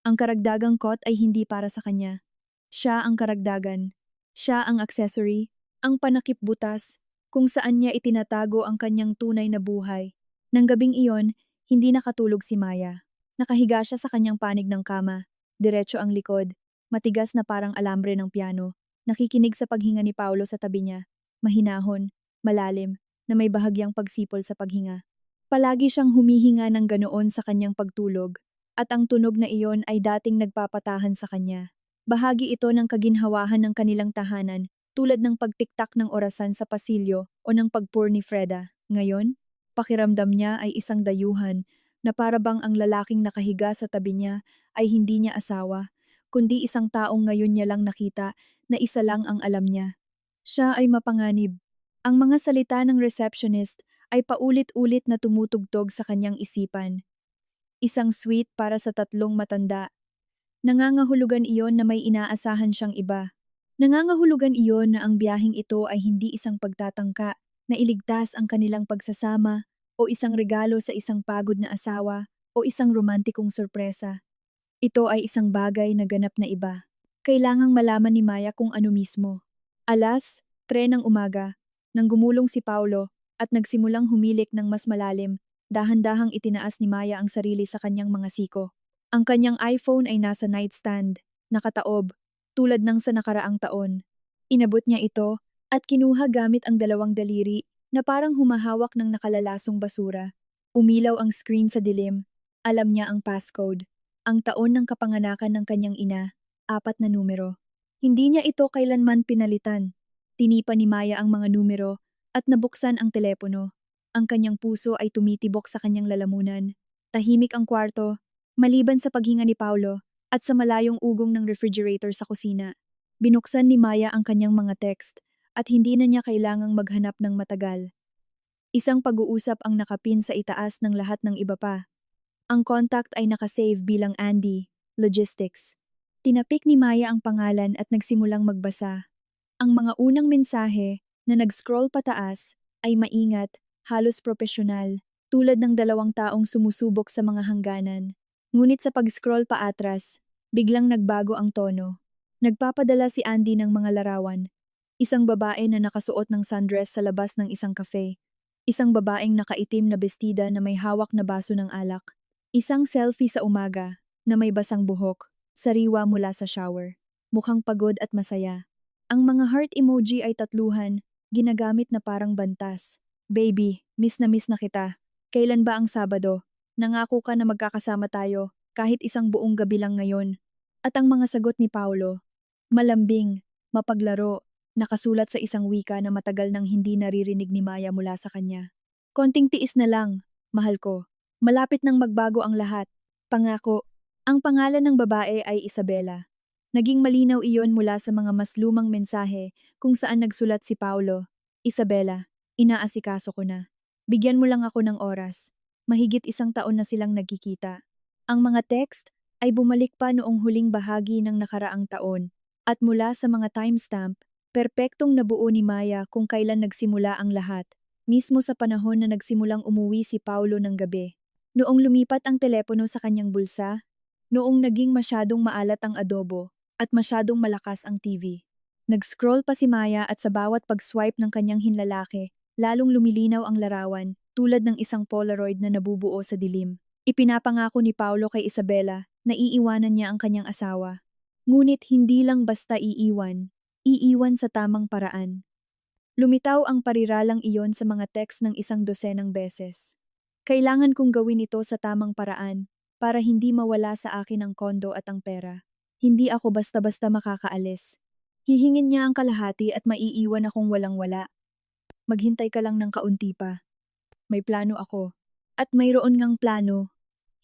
Ang karagdagang cot ay hindi para sa kanya. Siya ang karagdagan. Siya ang accessory, ang panakip butas, kung saan niya itinatago ang kanyang tunay na buhay. Nang gabing iyon, hindi nakatulog si Maya. Nakahiga siya sa kanyang panig ng kama, diretso ang likod, matigas na parang alambre ng piano, nakikinig sa paghinga ni Paulo sa tabi niya, mahinahon, malalim, na may bahagyang pagsipol sa paghinga. Palagi siyang humihinga ng ganoon sa kanyang pagtulog, at ang tunog na iyon ay dating nagpapatahan sa kanya. Bahagi ito ng kaginhawahan ng kanilang tahanan, tulad ng pagtiktak ng orasan sa pasilyo o ng pagpur ni Freda. Ngayon, pakiramdam niya ay isang dayuhan, na para bang ang lalaking nakahiga sa tabi niya ay hindi niya asawa, kundi isang taong ngayon niya lang nakita na isa lang ang alam niya. Siya ay mapanganib. Ang mga salita ng receptionist ay paulit-ulit na tumutugtog sa kanyang isipan. Isang suite para sa 3 matanda. Nangangahulugan iyon na may inaasahan siyang iba. Nangangahulugan iyon na ang biyaheng ito ay hindi isang pagtatangka na iligtas ang kanilang pagsasama o isang regalo sa isang pagod na asawa o isang romantikong sorpresa. Ito ay isang bagay na ganap na iba. Kailangang malaman ni Maya kung ano mismo. Alas 3 ng umaga, nang gumulong si Paulo at nagsimulang humilik ng mas malalim, dahan-dahang itinaas ni Maya ang sarili sa kanyang mga siko. Ang kanyang iPhone ay nasa nightstand, nakataob, tulad ng sa nakaraang taon. Inabot niya ito at kinuha gamit ang 2 daliri na parang humahawak ng nakalalasong basura. Umilaw ang screen sa dilim. Alam niya ang passcode. Ang taon ng kapanganakan ng kanyang ina, 4 na numero. Hindi niya ito kailanman pinalitan. Tinipa ni Maya ang mga numero at nabuksan ang telepono. Ang kanyang puso ay tumitibok sa kanyang lalamunan. Tahimik ang kwarto, maliban sa paghinga ni Paulo at sa malayong ugong ng refrigerator sa kusina. Binuksan ni Maya ang kanyang mga text at hindi na niya kailangang maghanap ng matagal. Isang pag-uusap ang nakapin sa itaas ng lahat ng iba pa. Ang contact ay nakasave bilang Andy, Logistics. Tinapik ni Maya ang pangalan at nagsimulang magbasa. Ang mga unang mensahe na nag-scroll pataas ay maingat, halos propesyonal, tulad ng dalawang taong sumusubok sa mga hangganan. Ngunit sa pag-scroll paatras, biglang nagbago ang tono. Nagpapadala si Andy ng mga larawan. Isang babae na nakasuot ng sundress sa labas ng isang cafe. Isang babaeng nakaitim na bestida na may hawak na baso ng alak. Isang selfie sa umaga na may basang buhok, sariwa mula sa shower. Mukhang pagod at masaya. Ang mga heart emoji ay tatluhan, ginagamit na parang bantas. Baby, miss na kita. Kailan ba ang Sabado? Nangako ka na magkakasama tayo, kahit isang buong gabi lang ngayon. At ang mga sagot ni Paulo, malambing, mapaglaro, nakasulat sa isang wika na matagal nang hindi naririnig ni Maya mula sa kanya. Konting tiis na lang, mahal ko. Malapit nang magbago ang lahat. Pangako. Ang pangalan ng babae ay Isabela. Naging malinaw iyon mula sa mga mas lumang mensahe kung saan nagsulat si Paulo. Isabela, inaasikaso ko na. Bigyan mo lang ako ng oras. Mahigit 1 taon na silang nagkikita. Ang mga text ay bumalik pa noong huling bahagi ng nakaraang taon. At mula sa mga timestamp, perpektong nabuo ni Maya kung kailan nagsimula ang lahat. Mismo sa panahon na nagsimulang umuwi si Paulo ng gabi. Noong lumipat ang telepono sa kanyang bulsa, noong naging masyadong maalat ang adobo, at masyadong malakas ang TV. Nag-scroll pa si Maya at sa bawat pag-swipe ng kanyang hinlalaki, lalong lumilinaw ang larawan, tulad ng isang Polaroid na nabubuo sa dilim. Ipinapangako ni Paulo kay Isabela na iiwanan niya ang kanyang asawa. Ngunit hindi lang basta iiwan sa tamang paraan. Lumitaw ang pariralang iyon sa mga text ng 100 beses. Kailangan kong gawin ito sa tamang paraan para hindi mawala sa akin ang kondo at ang pera. Hindi ako basta-basta makakaalis. Hihingin niya ang kalahati at maiiwan akong walang-wala. Maghintay ka lang ng kaunti pa. May plano ako. At mayroon ngang plano.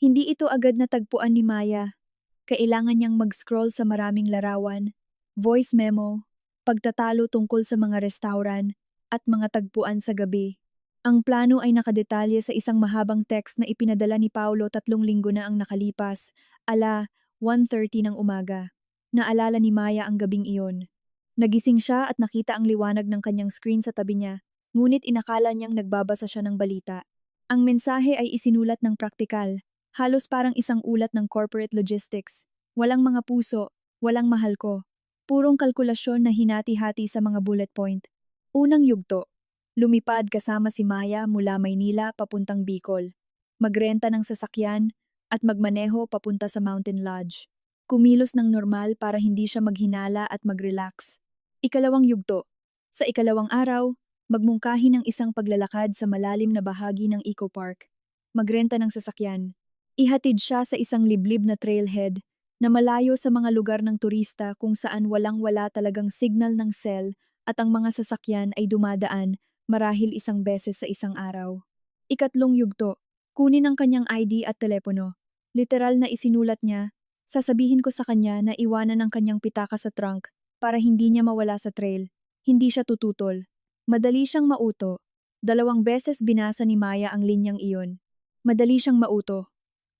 Hindi ito agad natagpuan ni Maya. Kailangan niyang mag-scroll sa maraming larawan, voice memo, pagtatalo tungkol sa mga restauran, at mga tagpuan sa gabi. Ang plano ay nakadetalye sa isang mahabang text na ipinadala ni Paulo 3 linggo na ang nakalipas, ala 1:30 ng umaga. Naalala ni Maya ang gabing iyon. Nagising siya at nakita ang liwanag ng kanyang screen sa tabi niya, ngunit inakala niyang nagbabasa siya ng balita. Ang mensahe ay isinulat ng praktikal, halos parang isang ulat ng corporate logistics. Walang mga puso, walang mahal ko. Purong kalkulasyon na hinati-hati sa mga bullet point. Unang yugto. Lumipad kasama si Maya mula Maynila papuntang Bicol. Magrenta ng sasakyan at magmaneho papunta sa Mountain Lodge. Kumilos ng normal para hindi siya maghinala at mag-relax. Ikalawang yugto. Sa ikalawang araw, magmungkahi ng isang paglalakad sa malalim na bahagi ng Eco Park. Magrenta ng sasakyan. Ihatid siya sa isang liblib na trailhead na malayo sa mga lugar ng turista kung saan walang-wala talagang signal ng cell at ang mga sasakyan ay dumadaan marahil 1 beses sa isang araw. Ikatlong yugto. Kunin ang kanyang ID at telepono. Literal na isinulat niya, sasabihin ko sa kanya na iwanan ang kanyang pitaka sa trunk para hindi niya mawala sa trail. Hindi siya tututol. Madali siyang mauto. 2 beses binasa ni Maya ang linyang iyon. Madali siyang mauto.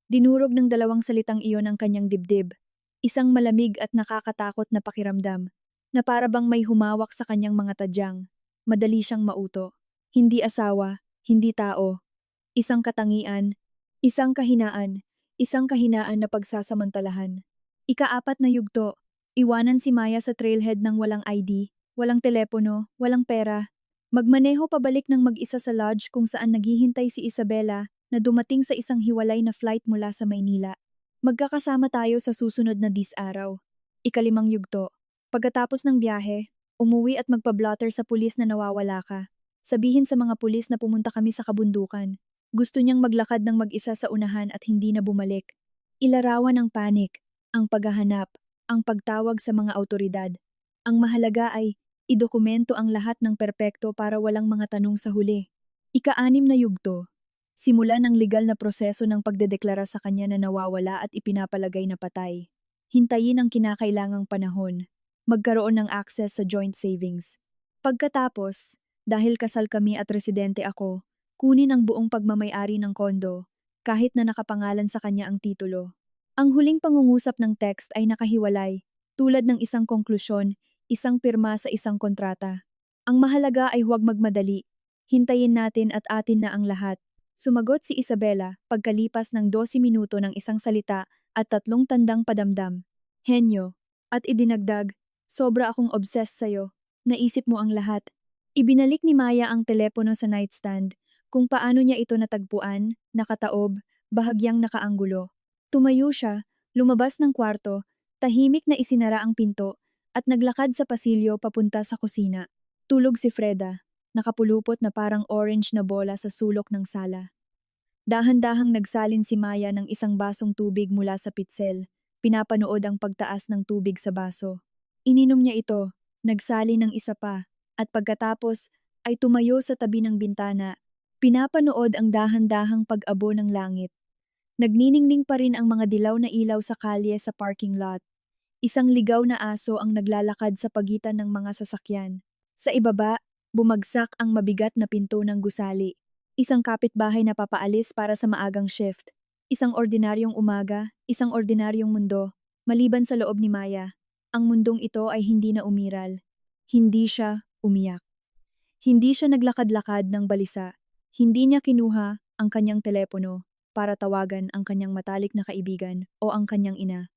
Dinurog ng 2 salitang iyon ang kanyang dibdib. Isang malamig at nakakatakot na pakiramdam, na para bang may humawak sa kanyang mga tadyang. Madali siyang mauto. Hindi asawa, hindi tao. Isang katangian, isang kahinaan na pagsasamantalahan. Ika-4 na yugto. Iwanan si Maya sa trailhead ng walang ID, walang telepono, walang pera. Magmaneho pabalik ng mag-isa sa lodge kung saan naghihintay si Isabela na dumating sa isang hiwalay na flight mula sa Maynila. Magkakasama tayo sa susunod na 10 araw. Ika-5 yugto. Pagkatapos ng biyahe, umuwi at magpa-blotter sa pulis na nawawala ka. Sabihin sa mga pulis na pumunta kami sa kabundukan. Gusto niyang maglakad ng mag-isa sa unahan at hindi na bumalik. Ilarawan ang panik, ang paghahanap, ang pagtawag sa mga awtoridad. Ang mahalaga ay Idokumento ang lahat ng perpekto para walang mga tanong sa huli. Ika-6 na yugto. Simula ng legal na proseso ng pagdedeklara sa kanya na nawawala at ipinapalagay na patay. Hintayin ang kinakailangang panahon. Magkaroon ng access sa joint savings. Pagkatapos, dahil kasal kami at residente ako, kunin ang buong pagmamay-ari ng kondo, kahit na nakapangalan sa kanya ang titulo. Ang huling pangungusap ng text ay nakahiwalay, tulad ng isang konklusyon, isang pirma sa isang kontrata. Ang mahalaga ay huwag magmadali. Hintayin natin at atin na ang lahat. Sumagot si Isabela pagkalipas ng 12 minuto ng isang salita at 3 tandang padamdam. Henyo. At idinagdag, sobra akong obsessed sa'yo. Naisip mo ang lahat. Ibinalik ni Maya ang telepono sa nightstand, kung paano niya ito natagpuan, nakataob, bahagyang nakaanggulo. Tumayo siya, lumabas ng kwarto, tahimik na isinara ang pinto, at naglakad sa pasilyo papunta sa kusina. Tulog si Freda, nakapulupot na parang orange na bola sa sulok ng sala. Dahan-dahang nagsalin si Maya ng isang basong tubig mula sa pitsel, pinapanood ang pagtaas ng tubig sa baso. Ininom niya ito, nagsali ng isa pa, at pagkatapos ay tumayo sa tabi ng bintana, pinapanood ang dahan-dahang pag-abo ng langit. Nagniningning pa rin ang mga dilaw na ilaw sa kalye sa parking lot. Isang ligaw na aso ang naglalakad sa pagitan ng mga sasakyan. Sa ibaba, bumagsak ang mabigat na pinto ng gusali. Isang kapitbahay na papaalis para sa maagang shift. Isang ordinaryong umaga, isang ordinaryong mundo. Maliban sa loob ni Maya, ang mundong ito ay hindi na umiral. Hindi siya umiyak. Hindi siya naglakad-lakad ng balisa. Hindi niya kinuha ang kanyang telepono para tawagan ang kanyang matalik na kaibigan o ang kanyang ina.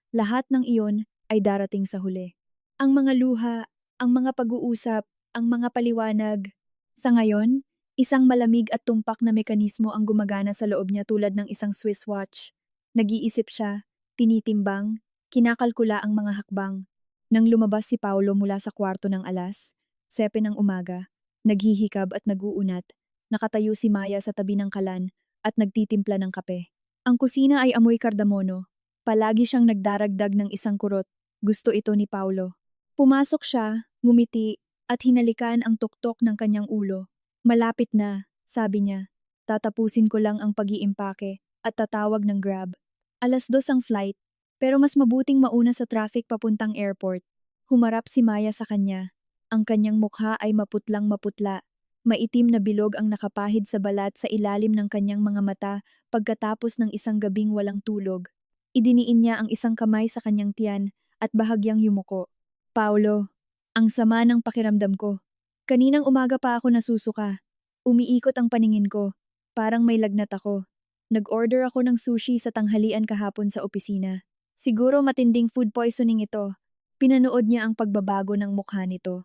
Lahat ng iyon ay darating sa huli. Ang mga luha, ang mga pag-uusap, ang mga paliwanag. Sa ngayon, isang malamig at tumpak na mekanismo ang gumagana sa loob niya tulad ng isang Swiss watch. Nag-iisip siya, tinitimbang, kinakalkula ang mga hakbang. Nang lumabas si Paulo mula sa kwarto ng 7 ng umaga, naghihikab at nag-uunat, nakatayo si Maya sa tabi ng kalan at nagtitimpla ng kape. Ang kusina ay amoy kardamono. Palagi siyang nagdaragdag ng isang kurot. Gusto ito ni Paulo. Pumasok siya, ngumiti, at hinalikan ang tuktok ng kanyang ulo. Malapit na, sabi niya. Tatapusin ko lang ang pag-iimpake at tatawag ng Grab. 2:00 ang flight, pero mas mabuting mauna sa traffic papuntang airport. Humarap si Maya sa kanya. Ang kanyang mukha ay maputlang maputla. Maitim na bilog ang nakapahid sa balat sa ilalim ng kanyang mga mata pagkatapos ng isang gabing walang tulog. Idiniin niya ang isang kamay sa kanyang tiyan at bahagyang yumuko. Paulo, ang sama ng pakiramdam ko. Kaninang umaga pa ako nasusuka. Umiikot ang paningin ko. Parang may lagnat ako. Nag-order ako ng sushi sa tanghalian kahapon sa opisina. Siguro matinding food poisoning ito. Pinanood niya ang pagbabago ng mukha nito.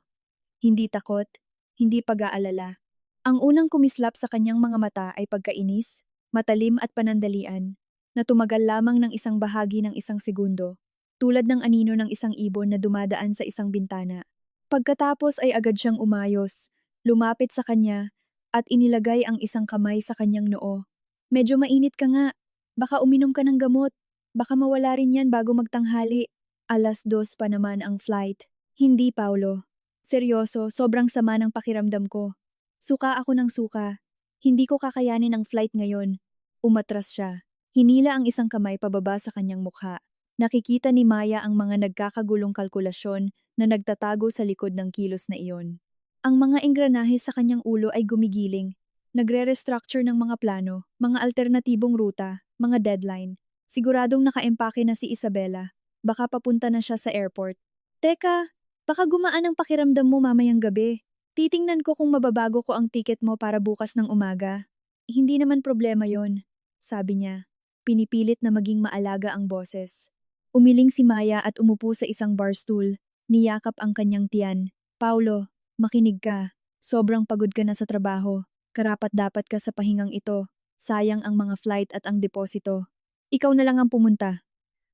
Hindi takot, hindi pag-aalala. Ang unang kumislap sa kanyang mga mata ay pagkainis, matalim at panandalian, na tumagal lamang ng isang bahagi ng isang segundo, tulad ng anino ng isang ibon na dumadaan sa isang bintana. Pagkatapos ay agad siyang umayos, lumapit sa kanya, at inilagay ang isang kamay sa kanyang noo. Medyo mainit ka nga, baka uminom ka ng gamot, baka mawala rin yan bago magtanghali. 2:00 pa naman ang flight. Hindi, Paulo. Seryoso, sobrang sama ng pakiramdam ko. Suka ako ng suka. Hindi ko kakayanin ang flight ngayon. Umatras siya. Hinila ang isang kamay pababa sa kanyang mukha. Nakikita ni Maya ang mga nagkakagulong kalkulasyon na nagtatago sa likod ng kilos na iyon. Ang mga engranahe sa kanyang ulo ay gumigiling. Nagre-restructure ng mga plano, mga alternatibong ruta, mga deadline. Siguradong nakaempake na si Isabela. Baka papunta na siya sa airport. Teka, baka gumaan ang pakiramdam mo mamayang gabi. Titingnan ko kung mababago ko ang tiket mo para bukas ng umaga. Hindi naman problema yon, sabi niya. Pinipilit na maging maalaga ang boses. Umiling si Maya at umupo sa isang barstool. Niyakap ang kanyang tiyan. Paulo, makinig ka. Sobrang pagod ka na sa trabaho. Karapat-dapat ka sa pahingang ito. Sayang ang mga flight at ang deposito. Ikaw na lang ang pumunta.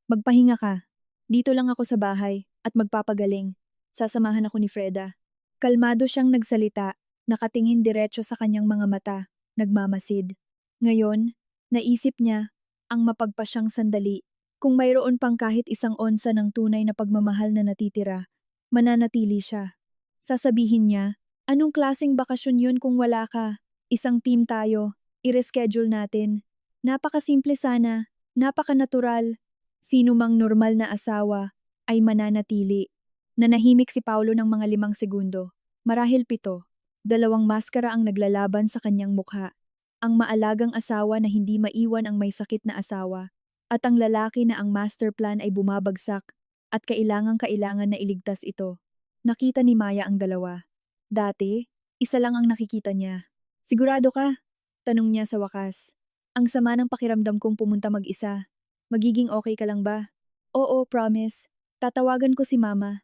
Magpahinga ka. Dito lang ako sa bahay at magpapagaling. Sasamahan ako ni Freda. Kalmado siyang nagsalita, nakatingin diretso sa kanyang mga mata, nagmamasid. Ngayon, naisip niya, ang mapagpasyang sandali, kung mayroon pang kahit isang onsa ng tunay na pagmamahal na natitira, mananatili siya. Sasabihin niya, anong klaseng bakasyon yun kung wala ka? Isang team tayo, i-reschedule natin. Napakasimple sana, napaka-natural. Sino mang normal na asawa ay mananatili. Nanahimik si Paulo ng mga 5 segundo. Marahil 7. 2 maskara ang naglalaban sa kanyang mukha. Ang maalagang asawa na hindi maiwan ang may sakit na asawa. At ang lalaki na ang master plan ay bumabagsak at kailangan na iligtas ito. Nakita ni Maya ang dalawa. Dati, isa lang ang nakikita niya. Sigurado ka? Tanong niya sa wakas. Ang sama ng pakiramdam kong pumunta mag-isa. Magiging okay ka lang ba? Oo, promise. Tatawagan ko si Mama.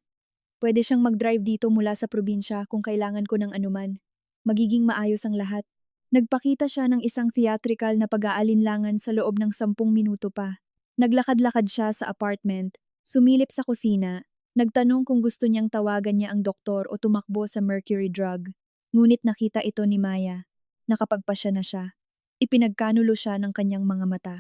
Pwede siyang mag-drive dito mula sa probinsya kung kailangan ko ng anuman. Magiging maayos ang lahat. Nagpakita siya ng isang theatrical na pag-aalinlangan sa loob ng 10 minuto pa. Naglakad-lakad siya sa apartment, sumilip sa kusina, nagtanong kung gusto niyang tawagan niya ang doktor o tumakbo sa mercury drug. Ngunit nakita ito ni Maya. Nakapagpasya na siya. Ipinagkanulo siya ng kanyang mga mata.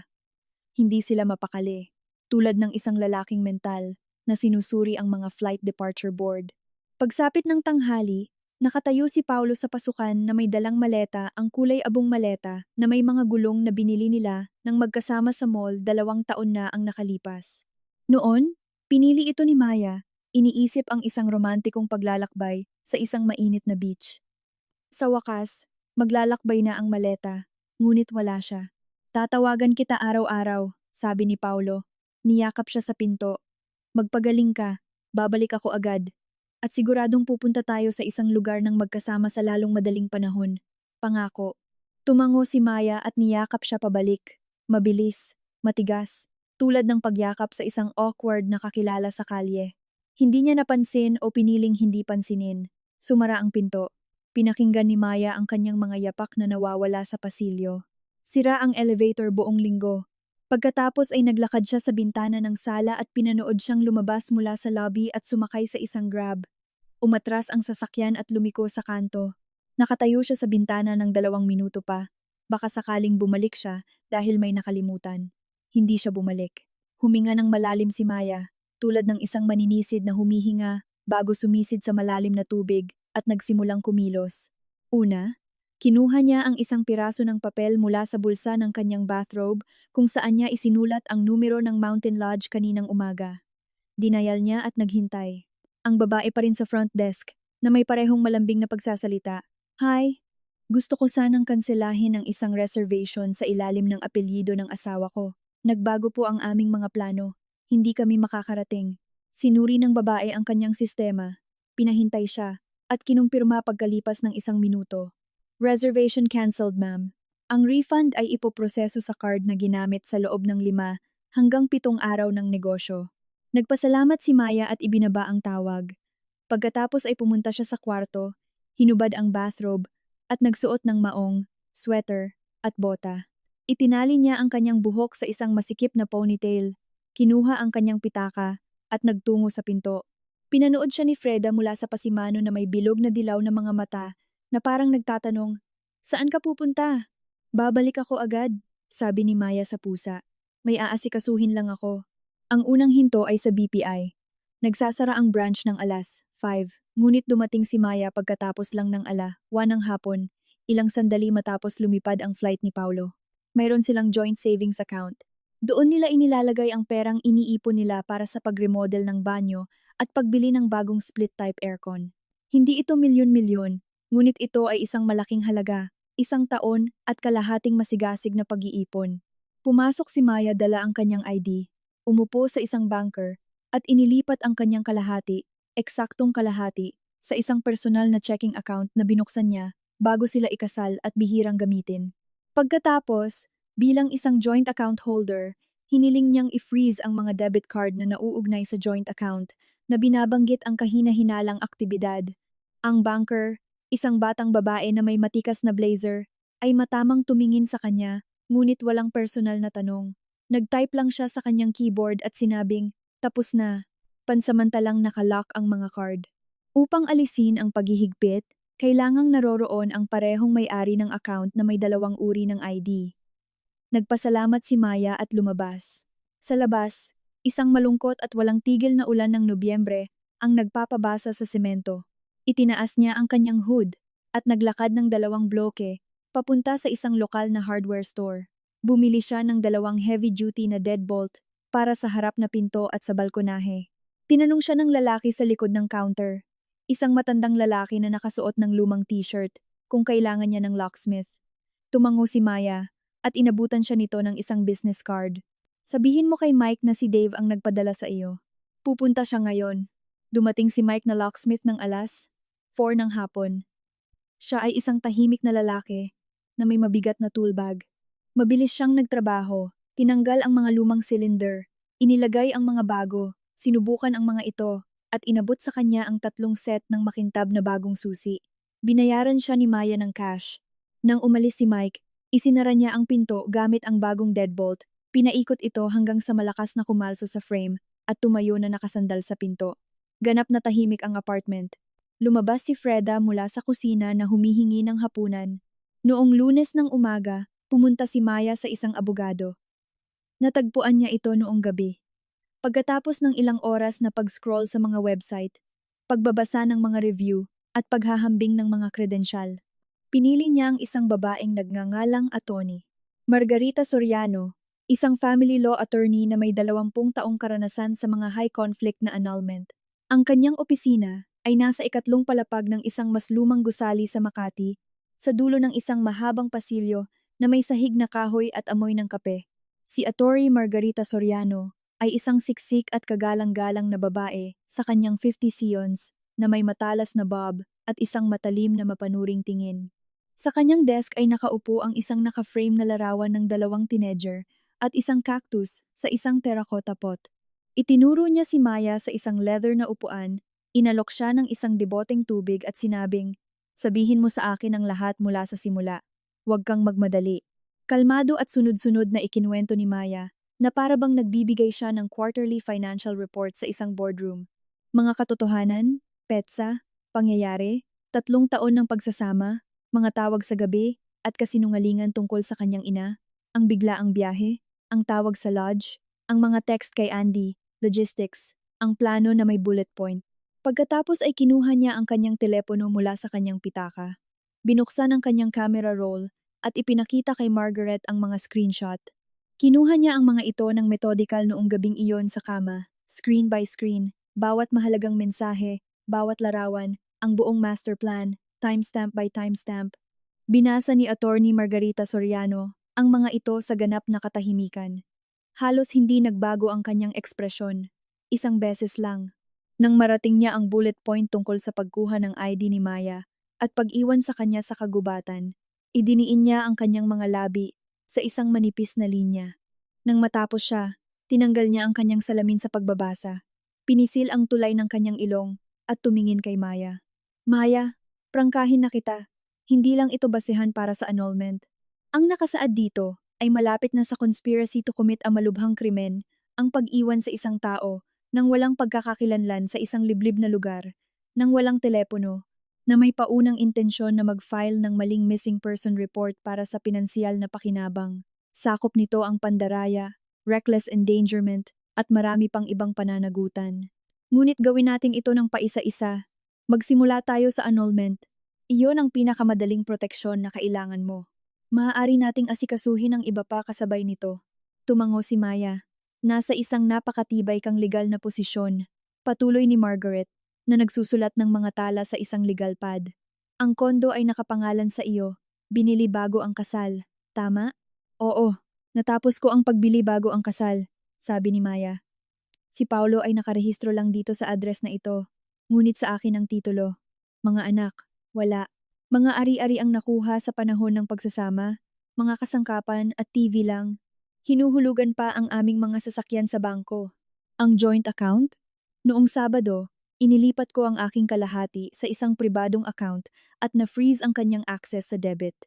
Hindi sila mapakali, tulad ng isang lalaking mental na sinusuri ang mga flight departure board. Pagsapit ng tanghali, nakatayo si Paulo sa pasukan na may dalang maleta, ang kulay abong maleta na may mga gulong na binili nila nang magkasama sa mall 2 taon na ang nakalipas. Noon, pinili ito ni Maya, iniisip ang isang romantikong paglalakbay sa isang mainit na beach. Sa wakas, maglalakbay na ang maleta, ngunit wala siya. Tatawagan kita araw-araw, sabi ni Paulo. Niyakap siya sa pinto. Magpagaling ka, babalik ako agad. At siguradong pupunta tayo sa isang lugar ng magkasama sa lalong madaling panahon. Pangako. Tumango si Maya at niyakap siya pabalik. Mabilis, matigas, tulad ng pagyakap sa isang awkward na kakilala sa kalye. Hindi niya napansin o piniling hindi pansinin. Sumara ang pinto. Pinakinggan ni Maya ang kanyang mga yapak na nawawala sa pasilyo. Sira ang elevator buong linggo. Pagkatapos ay naglakad siya sa bintana ng sala at pinanood siyang lumabas mula sa lobby at sumakay sa isang grab. Umatras ang sasakyan at lumiko sa kanto. Nakatayo siya sa bintana ng 2 minuto pa. Baka sakaling bumalik siya dahil may nakalimutan. Hindi siya bumalik. Huminga ng malalim si Maya, tulad ng isang maninisid na humihinga bago sumisid sa malalim na tubig at nagsimulang kumilos. Una, kinuha niya ang isang piraso ng papel mula sa bulsa ng kanyang bathrobe kung saan niya isinulat ang numero ng Mountain Lodge kaninang umaga. Dinayal niya at naghintay. Ang babae pa rin sa front desk na may parehong malambing na pagsasalita. Hi, gusto ko sanang kanselahin ang isang reservation sa ilalim ng apelyido ng asawa ko. Nagbago po ang aming mga plano. Hindi kami makakarating. Sinuri ng babae ang kanyang sistema. Pinahintay siya at kinumpirma pagkalipas ng 1 minuto. Reservation cancelled, ma'am. Ang refund ay ipoproseso sa card na ginamit sa loob ng 5 hanggang 7 araw ng negosyo. Nagpasalamat si Maya at ibinaba ang tawag. Pagkatapos ay pumunta siya sa kwarto, hinubad ang bathrobe, at nagsuot ng maong, sweater, at bota. Itinali niya ang kanyang buhok sa isang masikip na ponytail, kinuha ang kanyang pitaka, at nagtungo sa pinto. Pinanood siya ni Freda mula sa pasimano na may bilog na dilaw na mga mata, na parang nagtatanong, "Saan ka pupunta?" "Babalik ako agad," sabi ni Maya sa pusa. "May aasikasuhin lang ako." Ang unang hinto ay sa BPI. Nagsasara ang branch ng alas 5, ngunit dumating si Maya pagkatapos lang ng 1 ng hapon, ilang sandali matapos lumipad ang flight ni Paulo. Mayroon silang joint savings account. Doon nila inilalagay ang perang iniipon nila para sa pag-remodel ng banyo at pagbili ng bagong split-type aircon. Hindi ito milyon-milyon, ngunit ito ay isang malaking halaga, 1 taon at kalahating masigasig na pag-iipon. Pumasok si Maya dala ang kanyang ID. Umupo sa isang banker at inilipat ang kanyang kalahati, eksaktong kalahati, sa isang personal na checking account na binuksan niya bago sila ikasal at bihirang gamitin. Pagkatapos, bilang isang joint account holder, hiniling niyang i-freeze ang mga debit card na nauugnay sa joint account na binabanggit ang kahina-hinalang aktibidad. Ang banker, isang batang babae na may matikas na blazer, ay matamang tumingin sa kanya, ngunit walang personal na tanong. Nag-type lang siya sa kanyang keyboard at sinabing, "Tapos na." Pansamantalang nakalock ang mga card. Upang alisin ang paghihigpit, kailangang naroroon ang parehong may-ari ng account na may 2 uri ng ID. Nagpasalamat si Maya at lumabas. Sa labas, isang malungkot at walang tigil na ulan ng Nobyembre ang nagpapabasa sa semento. Itinaas niya ang kanyang hood at naglakad ng 2 bloke papunta sa isang lokal na hardware store. Bumili siya ng 2 heavy-duty na deadbolt para sa harap na pinto at sa balkonahe. Tinanong siya ng lalaki sa likod ng counter, isang matandang lalaki na nakasuot ng lumang t-shirt, kung kailangan niya ng locksmith. Tumango si Maya at inabutan siya nito ng isang business card. Sabihin mo kay Mike na si Dave ang nagpadala sa iyo. Pupunta siya ngayon. Dumating si Mike na locksmith ng alas 4 ng hapon. Siya ay isang tahimik na lalaki na may mabigat na tool bag. Mabilis siyang nagtrabaho, tinanggal ang mga lumang cylinder, inilagay ang mga bago, sinubukan ang mga ito, at inabot sa kanya ang 3 set ng makintab na bagong susi. Binayaran siya ni Maya ng cash. Nang umalis si Mike, isinara niya ang pinto gamit ang bagong deadbolt, pinaikot ito hanggang sa malakas na kumalso sa frame at tumayo na nakasandal sa pinto. Ganap na tahimik ang apartment. Lumabas si Freda mula sa kusina na humihingi ng hapunan. Noong Lunes ng umaga, pumunta si Maya sa isang abogado. Natagpuan niya ito noong gabi. Pagkatapos ng ilang oras na pag-scroll sa mga website, pagbabasa ng mga review, at paghahambing ng mga kredensyal, pinili niya ang isang babaeng nagngangalang Atty. Margarita Soriano, isang family law attorney na may 20 taong karanasan sa mga high-conflict na annulment. Ang kanyang opisina ay nasa ikatlong palapag ng isang mas lumang gusali sa Makati, sa dulo ng isang mahabang pasilyo na may sahig na kahoy at amoy ng kape. Si Atty. Margarita Soriano ay isang siksik at kagalang-galang na babae sa kanyang 50 seons na may matalas na bob at isang matalim na mapanuring tingin. Sa kanyang desk ay nakaupo ang isang naka-frame na larawan ng 2 teenager at isang cactus sa isang terracotta pot. Itinuro niya si Maya sa isang leather na upuan, inalok siya ng isang deboteng tubig at sinabing, "Sabihin mo sa akin ang lahat mula sa simula. Huwag kang magmadali." Kalmado at sunod-sunod na ikinuwento ni Maya na para bang nagbibigay siya ng quarterly financial report sa isang boardroom. Mga katotohanan, petsa, pangyayari, 3 taon ng pagsasama, mga tawag sa gabi, at kasinungalingan tungkol sa kanyang ina, ang biglaang biyahe, ang tawag sa lodge, ang mga text kay Andy, logistics, ang plano na may bullet point. Pagkatapos ay kinuha niya ang kanyang telepono mula sa kanyang pitaka. Binuksan ang kanyang camera roll at ipinakita kay Margaret ang mga screenshot. Kinuha niya ang mga ito ng methodikal noong gabing iyon sa kama, screen by screen, bawat mahalagang mensahe, bawat larawan, ang buong master plan, timestamp by timestamp. Binasa ni Atty. Margarita Soriano ang mga ito sa ganap na katahimikan. Halos hindi nagbago ang kanyang ekspresyon. Isang beses lang. Nang marating niya ang bullet point tungkol sa pagkuha ng ID ni Maya at pag-iwan sa kanya sa kagubatan, idiniin niya ang kanyang mga labi sa isang manipis na linya. Nang matapos siya, tinanggal niya ang kanyang salamin sa pagbabasa. Pinisil ang tulay ng kanyang ilong at tumingin kay Maya. "Maya, prangkahin na kita. Hindi lang ito basehan para sa annulment. Ang nakasaad dito ay malapit na sa conspiracy to commit ang malubhang krimen, ang pag-iwan sa isang tao nang walang pagkakakilanlan sa isang liblib na lugar, nang walang telepono, na may paunang intensyon na mag-file ng maling missing person report para sa pinansiyal na pakinabang. Sakop nito ang pandaraya, reckless endangerment, at marami pang ibang pananagutan. Ngunit gawin natin ito ng paisa-isa. Magsimula tayo sa annulment. Iyon ang pinakamadaling proteksyon na kailangan mo. Maaari nating asikasuhin ang iba pa kasabay nito." Tumango si Maya. "Nasa isang napakatibay kang legal na posisyon." Patuloy ni Margaret, na nagsusulat ng mga tala sa isang legal pad. "Ang kondo ay nakapangalan sa iyo. Binili bago ang kasal. Tama?" "Oo, natapos ko ang pagbili bago ang kasal," sabi ni Maya. "Si Paulo ay nakarehistro lang dito sa address na ito. Ngunit sa akin ang titulo. Mga anak, wala. Mga ari-ari ang nakuha sa panahon ng pagsasama, mga kasangkapan at TV lang. Hinuhulugan pa ang aming mga sasakyan sa bangko." "Ang joint account?" "Noong Sabado, inilipat ko ang aking kalahati sa isang pribadong account at na-freeze ang kanyang access sa debit."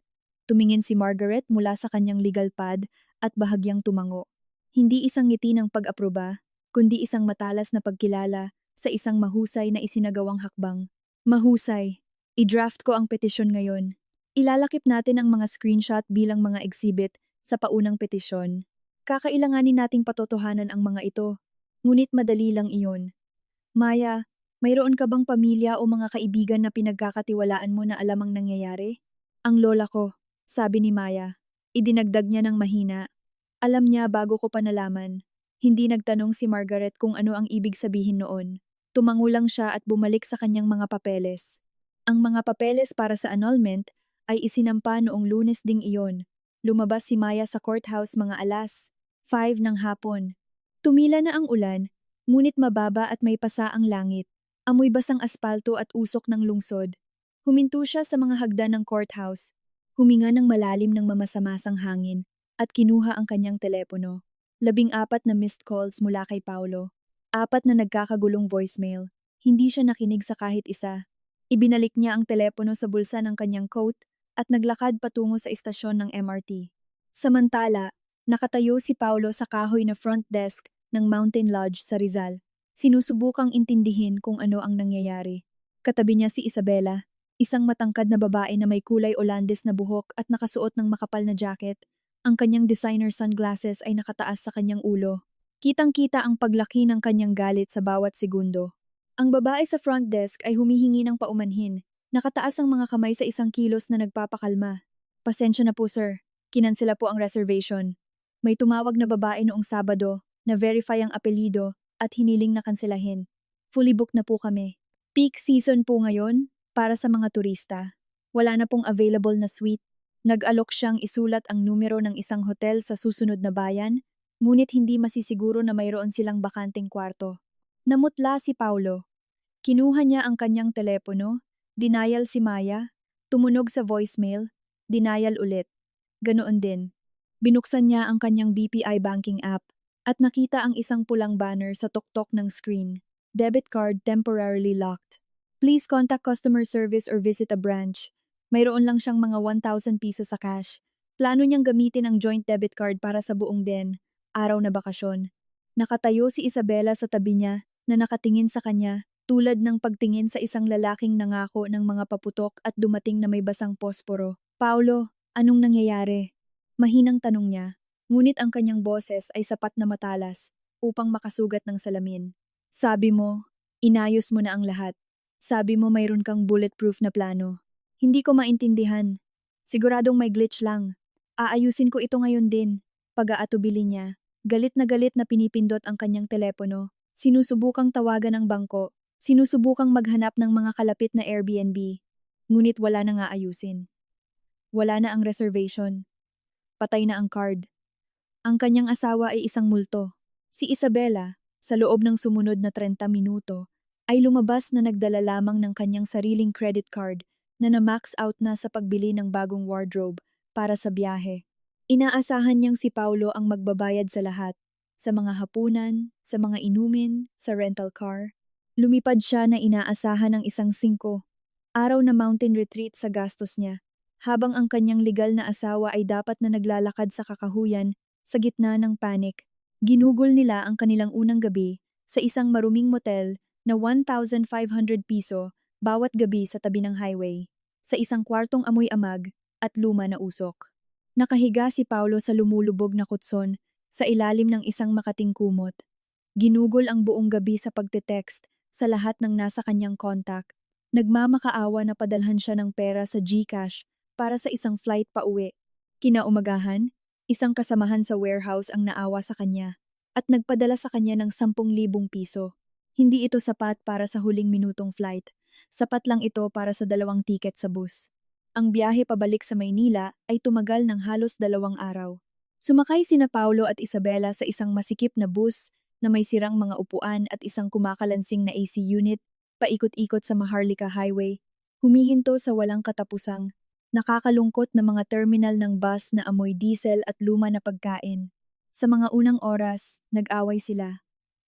Tumingin si Margaret mula sa kanyang legal pad at bahagyang tumango. Hindi isang ngiti ng pag-aproba, kundi isang matalas na pagkilala sa isang mahusay na isinagawang hakbang. "Mahusay. I-draft ko ang petisyon ngayon. Ilalakip natin ang mga screenshot bilang mga exhibit sa paunang petisyon. Kakailanganin nating patotohanan ang mga ito, ngunit madali lang iyon." "Maya, Mayroon ka bang pamilya o mga kaibigan na pinagkakatiwalaan mo na alam ang nangyayari? Ang lola ko, sabi ni Maya. Idinagdag niya ng mahina. Alam niya bago ko pa nalaman. Hindi nagtanong si Margaret kung ano ang ibig sabihin noon. Tumango lang siya at bumalik sa kanyang mga papeles. Ang mga papeles para sa annulment ay isinampa noong Lunes ding iyon. Lumabas si Maya sa courthouse mga alas 5 ng hapon. Tumila na ang ulan, ngunit mababa at may pasa ang langit. Amoy basang aspalto at usok ng lungsod. Huminto siya sa mga hagdan ng courthouse. Huminga ng malalim ng mamasamasang hangin at kinuha ang kanyang telepono. 14 na missed calls mula kay Paulo. 4 na nagkakagulong voicemail. Hindi siya nakinig sa kahit isa. Ibinalik niya ang telepono sa bulsa ng kanyang coat at naglakad patungo sa istasyon ng MRT. Samantala, nakatayo si Paulo sa kahoy na front desk ng Mountain Lodge sa Rizal. Sinusubukang intindihin kung ano ang nangyayari. Katabi niya si Isabela, isang matangkad na babae na may kulay Olandes na buhok at nakasuot ng makapal na jacket. Ang kanyang designer sunglasses ay nakataas sa kanyang ulo. Kitang-kita ang paglaki ng kanyang galit sa bawat segundo. Ang babae sa front desk ay humihingi ng paumanhin. Nakataas ang mga kamay sa isang kilos na nagpapakalma. Pasensya na po sir, kinansela po ang reservation. May tumawag na babae noong Sabado na verify ang apelido at hiniling na kanselahin. Fully booked na po kami. Peak season po ngayon para sa mga turista. Wala na pong available na suite. Nag-alok siyang isulat ang numero ng isang hotel sa susunod na bayan, ngunit hindi masisiguro na mayroon silang bakanting kwarto. Namutla si Paulo. Kinuha niya ang kanyang telepono, denial si Maya, tumunog sa voicemail, denial ulit. Ganoon din. Binuksan niya ang kanyang BPI banking app at nakita ang isang pulang banner sa tuktok ng screen. Debit card temporarily locked. Please contact customer service or visit a branch. Mayroon lang siyang mga 1,000 pesos sa cash. Plano niyang gamitin ang joint debit card para sa buong den, araw na bakasyon. Nakatayo si Isabela sa tabi niya na nakatingin sa kanya tulad ng pagtingin sa isang lalaking nangako ng mga paputok at dumating na may basang posporo. Paulo, anong nangyayari? Mahinang tanong niya. Ngunit ang kanyang boses ay sapat na matalas upang makasugat ng salamin. Sabi mo, inayos mo na ang lahat. Sabi mo mayroon kang bulletproof na plano. Hindi ko maintindihan. Siguradong may glitch lang. Aayusin ko ito ngayon din. Pag-aatubili niya, galit na pinipindot ang kanyang telepono. Sinusubukang tawagan ang bangko. Sinusubukang maghanap ng mga kalapit na Airbnb. Ngunit wala na nga ayusin. Wala na ang reservation. Patay na ang card. Ang kanyang asawa ay isang multo. Si Isabela, sa loob ng sumunod na 30 minuto, ay lumabas na nagdala lamang ng kanyang sariling credit card na na-max out na sa pagbili ng bagong wardrobe para sa biyahe. Inaasahan niyang si Paulo ang magbabayad sa lahat, sa mga hapunan, sa mga inumin, sa rental car. Lumipad siya na inaasahan ng isang 5 araw na mountain retreat sa gastos niya, habang ang kanyang legal na asawa ay dapat na naglalakad sa kakahuyan sa gitna ng panic. Ginugol nila ang kanilang unang gabi sa isang maruming motel na 1,500 piso bawat gabi sa tabi ng highway, sa isang kwartong amoy amag at luma na usok. Nakahiga si Paulo sa lumulubog na kutson sa ilalim ng isang makating kumot. Ginugol ang buong gabi sa pagte-text sa lahat ng nasa kanyang contact. Nagmamakaawa na padalhan siya ng pera sa GCash para sa isang flight pa uwi. Kinaumagahan, isang kasamahan sa warehouse ang naawa sa kanya at nagpadala sa kanya ng 10,000 piso. Hindi ito sapat para sa huling minutong flight. Sapat lang ito para sa 2 tiket sa bus. Ang biyahe pabalik sa Maynila ay tumagal ng halos 2 araw. Sumakay sina Paulo at Isabela sa isang masikip na bus na may sirang mga upuan at isang kumakalansing na AC unit, paikot-ikot sa Maharlika Highway, humihinto sa walang katapusang nakakalungkot na mga terminal ng bus na amoy diesel at luma na pagkain. Sa mga unang oras, nag-away sila.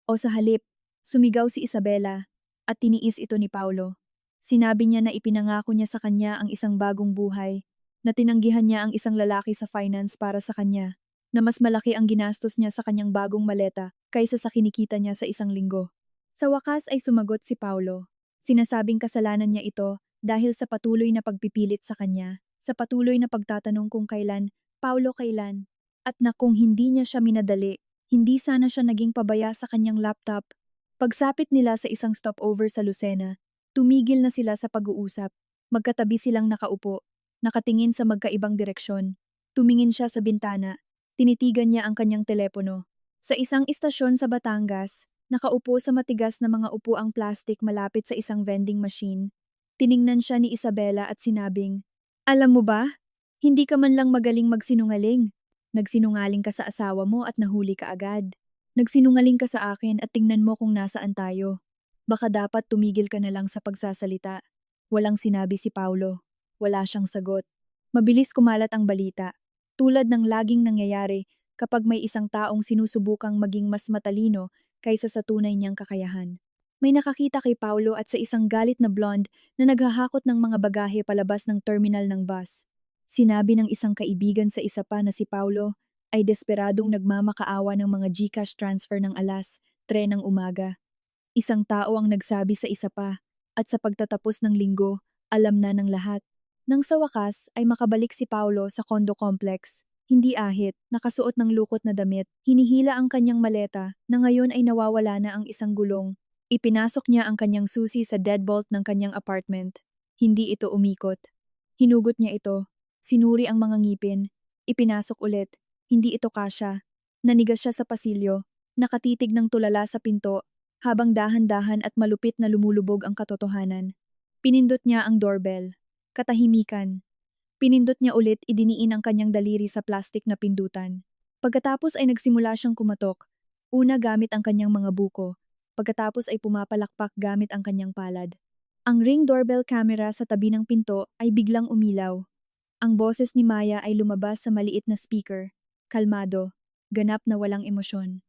O sa halip, sumigaw si Isabela at tiniis ito ni Paulo. Sinabi niya na ipinangako niya sa kanya ang isang bagong buhay, na tinanggihan niya ang isang lalaki sa finance para sa kanya, na mas malaki ang ginastos niya sa kanyang bagong maleta kaysa sa kinikita niya sa isang linggo. Sa wakas ay sumagot si Paulo. Sinasabing kasalanan niya ito dahil sa patuloy na pagpipilit sa kanya, sa patuloy na pagtatanong kung kailan, Paulo kailan, at na kung hindi niya siya minadali, hindi sana siya naging pabaya sa kanyang laptop. Pagsapit nila sa isang stopover sa Lucena, tumigil na sila sa pag-uusap. Magkatabi silang nakaupo, nakatingin sa magkaibang direksyon. Tumingin siya sa bintana, tinitigan niya ang kanyang telepono. Sa isang istasyon sa Batangas, nakaupo sa matigas na mga upuang plastik malapit sa isang vending machine. Tiningnan siya ni Isabela at sinabing, "Alam mo ba, hindi ka man lang magaling magsinungaling. Nagsinungaling ka sa asawa mo at nahuli ka agad. Nagsinungaling ka sa akin at tingnan mo kung nasaan tayo. Baka dapat tumigil ka na lang sa pagsasalita." Walang sinabi si Paulo. Wala siyang sagot. Mabilis kumalat ang balita. Tulad ng laging nangyayari kapag may isang taong sinusubukang maging mas matalino kaysa sa tunay niyang kakayahan. May nakakita kay Paulo at sa isang galit na blonde na naghahakot ng mga bagahe palabas ng terminal ng bus. Sinabi ng isang kaibigan sa isa pa na si Paulo ay desperadong nagmamakaawa ng mga GCash transfer ng 3:00 ng umaga. Isang tao ang nagsabi sa isa pa, at sa pagtatapos ng linggo, alam na ng lahat. Nang sa wakas ay makabalik si Paulo sa condo complex. Hindi ahit, nakasuot ng lukot na damit, hinihila ang kanyang maleta na ngayon ay nawawala na ang isang gulong. Ipinasok niya ang kanyang susi sa deadbolt ng kanyang apartment. Hindi ito umikot. Hinugot niya ito. Sinuri ang mga ngipin. Ipinasok ulit. Hindi ito kasya. Nanigas siya sa pasilyo. Nakatitig ng tulala sa pinto habang dahan-dahan at malupit na lumulubog ang katotohanan. Pinindot niya ang doorbell. Katahimikan. Pinindot niya ulit, idiniin ang kanyang daliri sa plastik na pindutan. Pagkatapos ay nagsimula siyang kumatok. Una gamit ang kanyang mga buko. Pagkatapos ay pumapalakpak gamit ang kanyang palad. Ang Ring doorbell camera sa tabi ng pinto ay biglang umilaw. Ang boses ni Maya ay lumabas sa maliit na speaker. Kalmado, ganap na walang emosyon.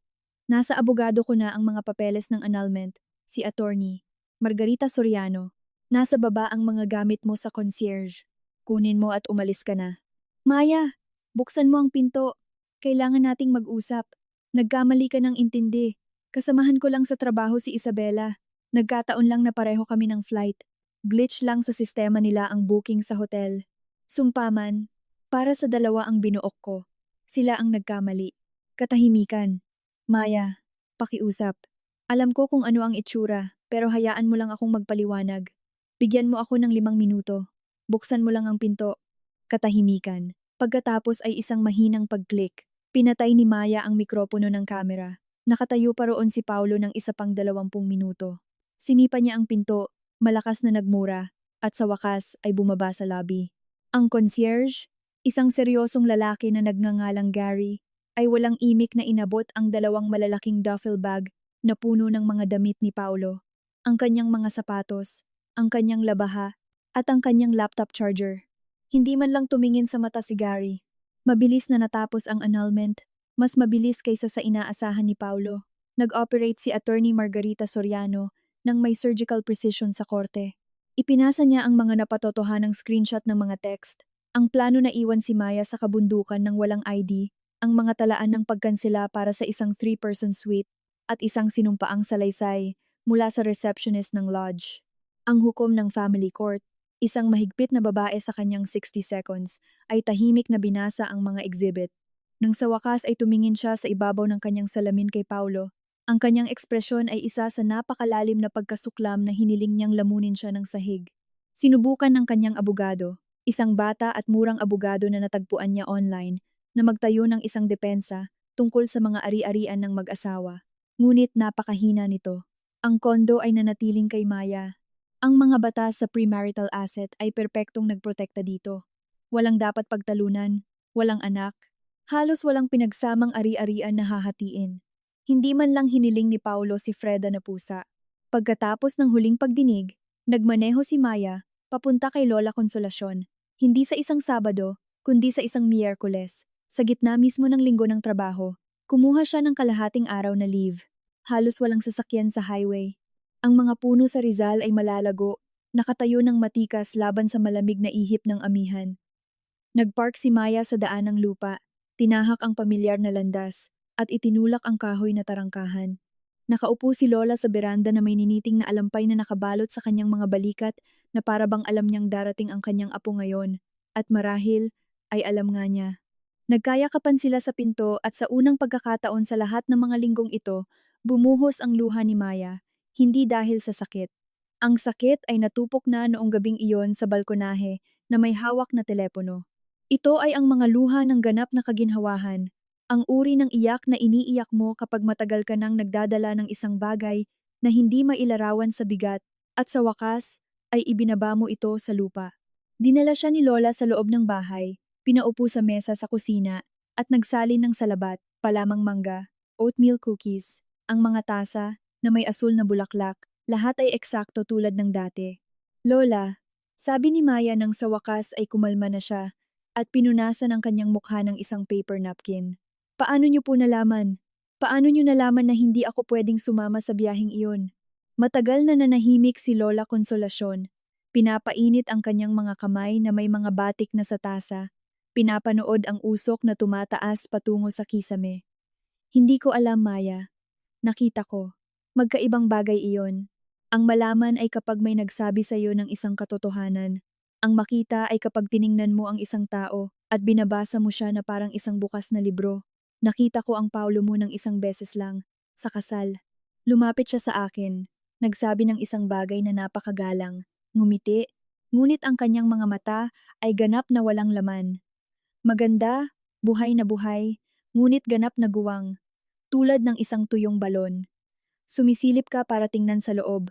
"Nasa abogado ko na ang mga papeles ng annulment, si attorney Margarita Soriano. Nasa baba ang mga gamit mo sa concierge. Kunin mo at umalis ka na." "Maya, buksan mo ang pinto. Kailangan nating mag-usap. Nagkamali ka ng intindi. Kasamahan ko lang sa trabaho si Isabela. Nagkataon lang na pareho kami ng flight. Glitch lang sa sistema nila ang booking sa hotel. Sumpaman, para sa dalawa ang binuok ko. Sila ang nagkamali." Katahimikan. "Maya, pakiusap. Alam ko kung ano ang itsura, pero hayaan mo lang akong magpaliwanag. Bigyan mo ako ng 5 minuto. Buksan mo lang ang pinto." Katahimikan. Pagkatapos ay isang mahinang pag-click. Pinatay ni Maya ang mikropono ng kamera. Nakatayo pa roon si Paulo ng isa pang 20 minuto. Sinipa niya ang pinto, malakas na nagmura, at sa wakas ay bumaba sa lobby. Ang concierge, isang seryosong lalaki na nagngangalang Gary, ay walang imik na inabot ang 2 malalaking duffel bag na puno ng mga damit ni Paulo, ang kanyang mga sapatos, ang kanyang labaha, at ang kanyang laptop charger. Hindi man lang tumingin sa mata si Gary. Mabilis na natapos ang annulment, mas mabilis kaysa sa inaasahan ni Paulo. Nag-operate si Attorney Margarita Soriano ng may surgical precision sa korte. Ipinasa niya ang mga napatotohanang screenshot ng mga text, ang plano na iwan si Maya sa kabundukan ng walang ID, ang mga talaan ng pagkansela para sa isang 3-person suite, at isang sinumpaang salaysay mula sa receptionist ng lodge. Ang hukom ng family court, isang mahigpit na babae sa kanyang 60 seconds, ay tahimik na binasa ang mga exhibit. Nang sa wakas ay tumingin siya sa ibabaw ng kanyang salamin kay Paulo. Ang kanyang ekspresyon ay isa sa napakalalim na pagkasuklam na hiniling niyang lamunin siya ng sahig. Sinubukan ng kanyang abogado, isang bata at murang abogado na natagpuan niya online, na magtayo ng isang depensa tungkol sa mga ari-arian ng mag-asawa. Ngunit napakahina nito. Ang kondo ay nanatiling kay Maya. Ang mga batas sa premarital asset ay perpektong nagprotekta dito. Walang dapat pagtalunan, walang anak, halos walang pinagsamang ari-arian na hahatiin. Hindi man lang hiniling ni Paulo si Freda na pusa. Pagkatapos ng huling pagdinig, nagmaneho si Maya papunta kay Lola Consolacion, hindi sa isang Sabado, kundi sa isang Miyerkules. Sa gitna mismo ng linggo ng trabaho, kumuha siya ng kalahating araw na leave. Halos walang sasakyan sa highway. Ang mga puno sa Rizal ay malalago, nakatayo ng matikas laban sa malamig na ihip ng amihan. Nagpark si Maya sa daan ng lupa, tinahak ang pamilyar na landas, at itinulak ang kahoy na tarangkahan. Nakaupo si Lola sa beranda na may niniting na alampay na nakabalot sa kanyang mga balikat na para bang alam niyang darating ang kanyang apo ngayon, at marahil ay alam nga niya. Nagkayakapan sila sa pinto at sa unang pagkakataon sa lahat ng mga linggong ito, Bumuhos ang luha ni Maya, hindi dahil sa sakit. Ang sakit ay natupok na noong gabing iyon sa balkonahe na may hawak na telepono. Ito ay ang mga luha ng ganap na kaginhawahan. Ang uri ng iyak na iniiyak mo kapag matagal ka nang nagdadala ng isang bagay na hindi mailarawan sa bigat at sa wakas ay ibinaba mo ito sa lupa. Dinala siya ni Lola sa loob ng bahay, pinaupo sa mesa sa kusina at nagsalin ng salabat, palamang mangga, oatmeal cookies, ang mga tasa na may asul na bulaklak, lahat ay eksakto tulad ng dati. Lola, sabi ni Maya nang sa wakas ay kumalma na siya at pinunasan ang kanyang mukha ng isang paper napkin. Paano niyo po nalaman? Paano niyo nalaman na hindi ako pwedeng sumama sa biyaheng iyon? Matagal na nanahimik si Lola Konsolasyon. Pinapainit ang kanyang mga kamay na may mga batik na sa tasa. Pinapanood ang usok na tumataas patungo sa kisame. Hindi ko alam, Maya. Nakita ko. Magkaibang bagay iyon. Ang malaman ay kapag may nagsabi sa iyo ng isang katotohanan. Ang makita ay kapag tiningnan mo ang isang tao at binabasa mo siya na parang isang bukas na libro. Nakita ko ang Paulo mo ng isang beses lang, sa kasal. Lumapit siya sa akin. Nagsabi ng isang bagay na napakagalang. Ngumiti. Ngunit ang kanyang mga mata ay ganap na walang laman. Maganda, buhay na buhay, ngunit ganap na guwang. Tulad ng isang tuyong balon. Sumisilip ka para tingnan sa loob.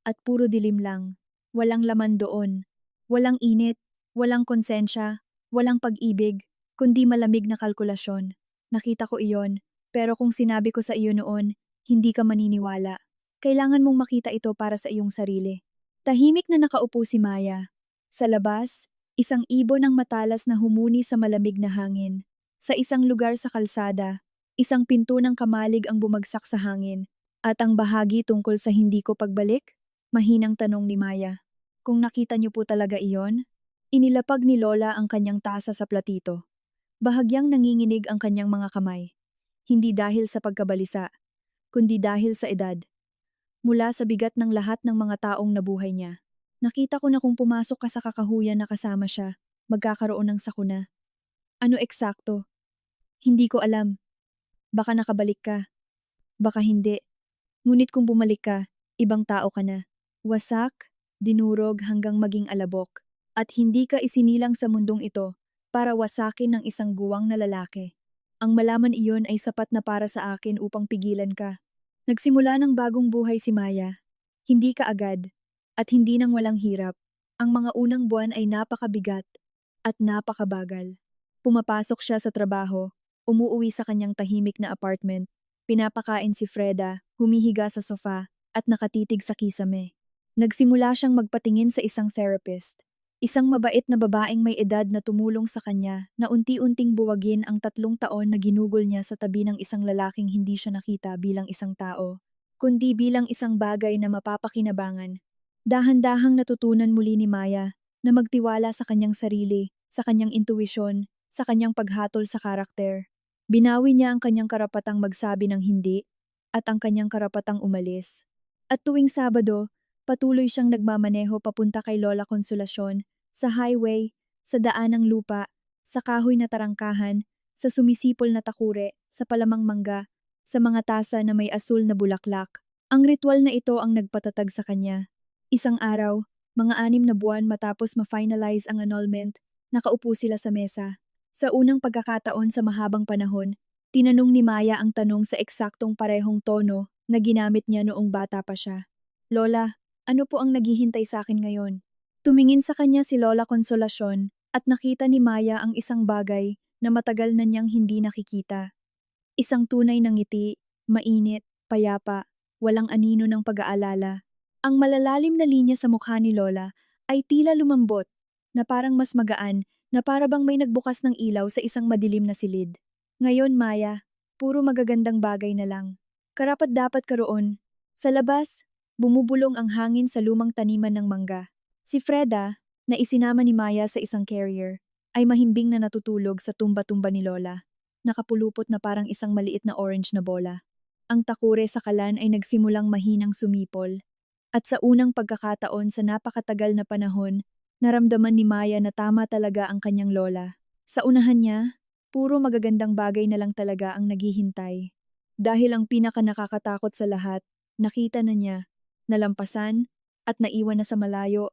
At puro dilim lang. Walang laman doon. Walang init, walang konsensya, walang pag-ibig, kundi malamig na kalkulasyon. Nakita ko iyon, pero kung sinabi ko sa iyo noon, hindi ka maniniwala. Kailangan mong makita ito para sa iyong sarili. Tahimik na nakaupo si Maya. Sa labas, isang ibon ng matalas na humuni sa malamig na hangin. Sa isang lugar sa kalsada, isang pinto ng kamalig ang bumagsak sa hangin. At ang bahagi tungkol sa hindi ko pagbalik? Mahinang tanong ni Maya. Kung nakita niyo po talaga iyon? Inilapag ni Lola ang kanyang tasa sa platito. Bahagyang nanginginig ang kanyang mga kamay. Hindi dahil sa pagkabalisa, kundi dahil sa edad. Mula sa bigat ng lahat ng mga taong nabuhay niya. Nakita ko na kung pumasok ka sa kakahuyan na kasama siya, magkakaroon ng sakuna. Ano eksakto? Hindi ko alam. Baka nakabalik ka. Baka hindi. Ngunit kung bumalik ka, ibang tao ka na. Wasak, dinurog hanggang maging alabok. At hindi ka isinilang sa mundong ito para wasakin ng isang guwang na lalaki. Ang malaman iyon ay sapat na para sa akin upang pigilan ka. Nagsimula ng bagong buhay si Maya. Hindi ka agad. At hindi nang walang hirap. Ang mga unang buwan ay napakabigat at napakabagal. Pumapasok siya sa trabaho, umuuwi sa kanyang tahimik na apartment, pinapakain si Freda, humihiga sa sofa, at nakatitig sa kisame. Nagsimula siyang magpatingin sa isang therapist. Isang mabait na babaeng may edad na tumulong sa kanya na unti-unting buwagin ang 3 taon na ginugol niya sa tabi ng isang lalaking hindi siya nakita bilang isang tao, kundi bilang isang bagay na mapapakinabangan. Dahan-dahang natutunan muli ni Maya na magtiwala sa kanyang sarili, sa kanyang intuwisyon, sa kanyang paghatol sa karakter. Binawi niya ang kanyang karapatang magsabi ng hindi at ang kanyang karapatang umalis. At tuwing Sabado, patuloy siyang nagmamaneho papunta kay Lola Konsolasyon, sa highway, sa daan ng lupa, sa kahoy na tarangkahan, sa sumisipol na takure, sa palamang mangga, sa mga tasa na may asul na bulaklak. Ang ritual na ito ang nagpatatag sa kanya. Isang araw, mga 6 na buwan matapos ma-finalize ang annulment, nakaupo sila sa mesa. Sa unang pagkakataon sa mahabang panahon, tinanong ni Maya ang tanong sa eksaktong parehong tono na ginamit niya noong bata pa siya. Lola, ano po ang naghihintay sa akin ngayon? Tumingin sa kanya si Lola Konsolasyon at nakita ni Maya ang isang bagay na matagal na niyang hindi nakikita. Isang tunay na ngiti, mainit, payapa, walang anino ng pag-aalala. Ang malalalim na linya sa mukha ni Lola ay tila lumambot, na parang mas magaan, na para bang may nagbukas ng ilaw sa isang madilim na silid. Ngayon, Maya, puro magagandang bagay na lang. Karapat-dapat karoon. Sa labas, bumubulong ang hangin sa lumang taniman ng mangga. Si Freda, na isinama ni Maya sa isang carrier, ay mahimbing na natutulog sa tumba-tumba ni Lola. Nakapulupot na parang isang maliit na orange na bola. Ang takure sa kalan ay nagsimulang mahinang sumipol. At sa unang pagkakataon sa napakatagal na panahon, naramdaman ni Maya na tama talaga ang kanyang lola. Sa unahan niya, puro magagandang bagay na lang talaga ang naghihintay. Dahil ang pinaka-nakakatakot sa lahat, nakita na niya, nalampasan, at naiwan na sa malayo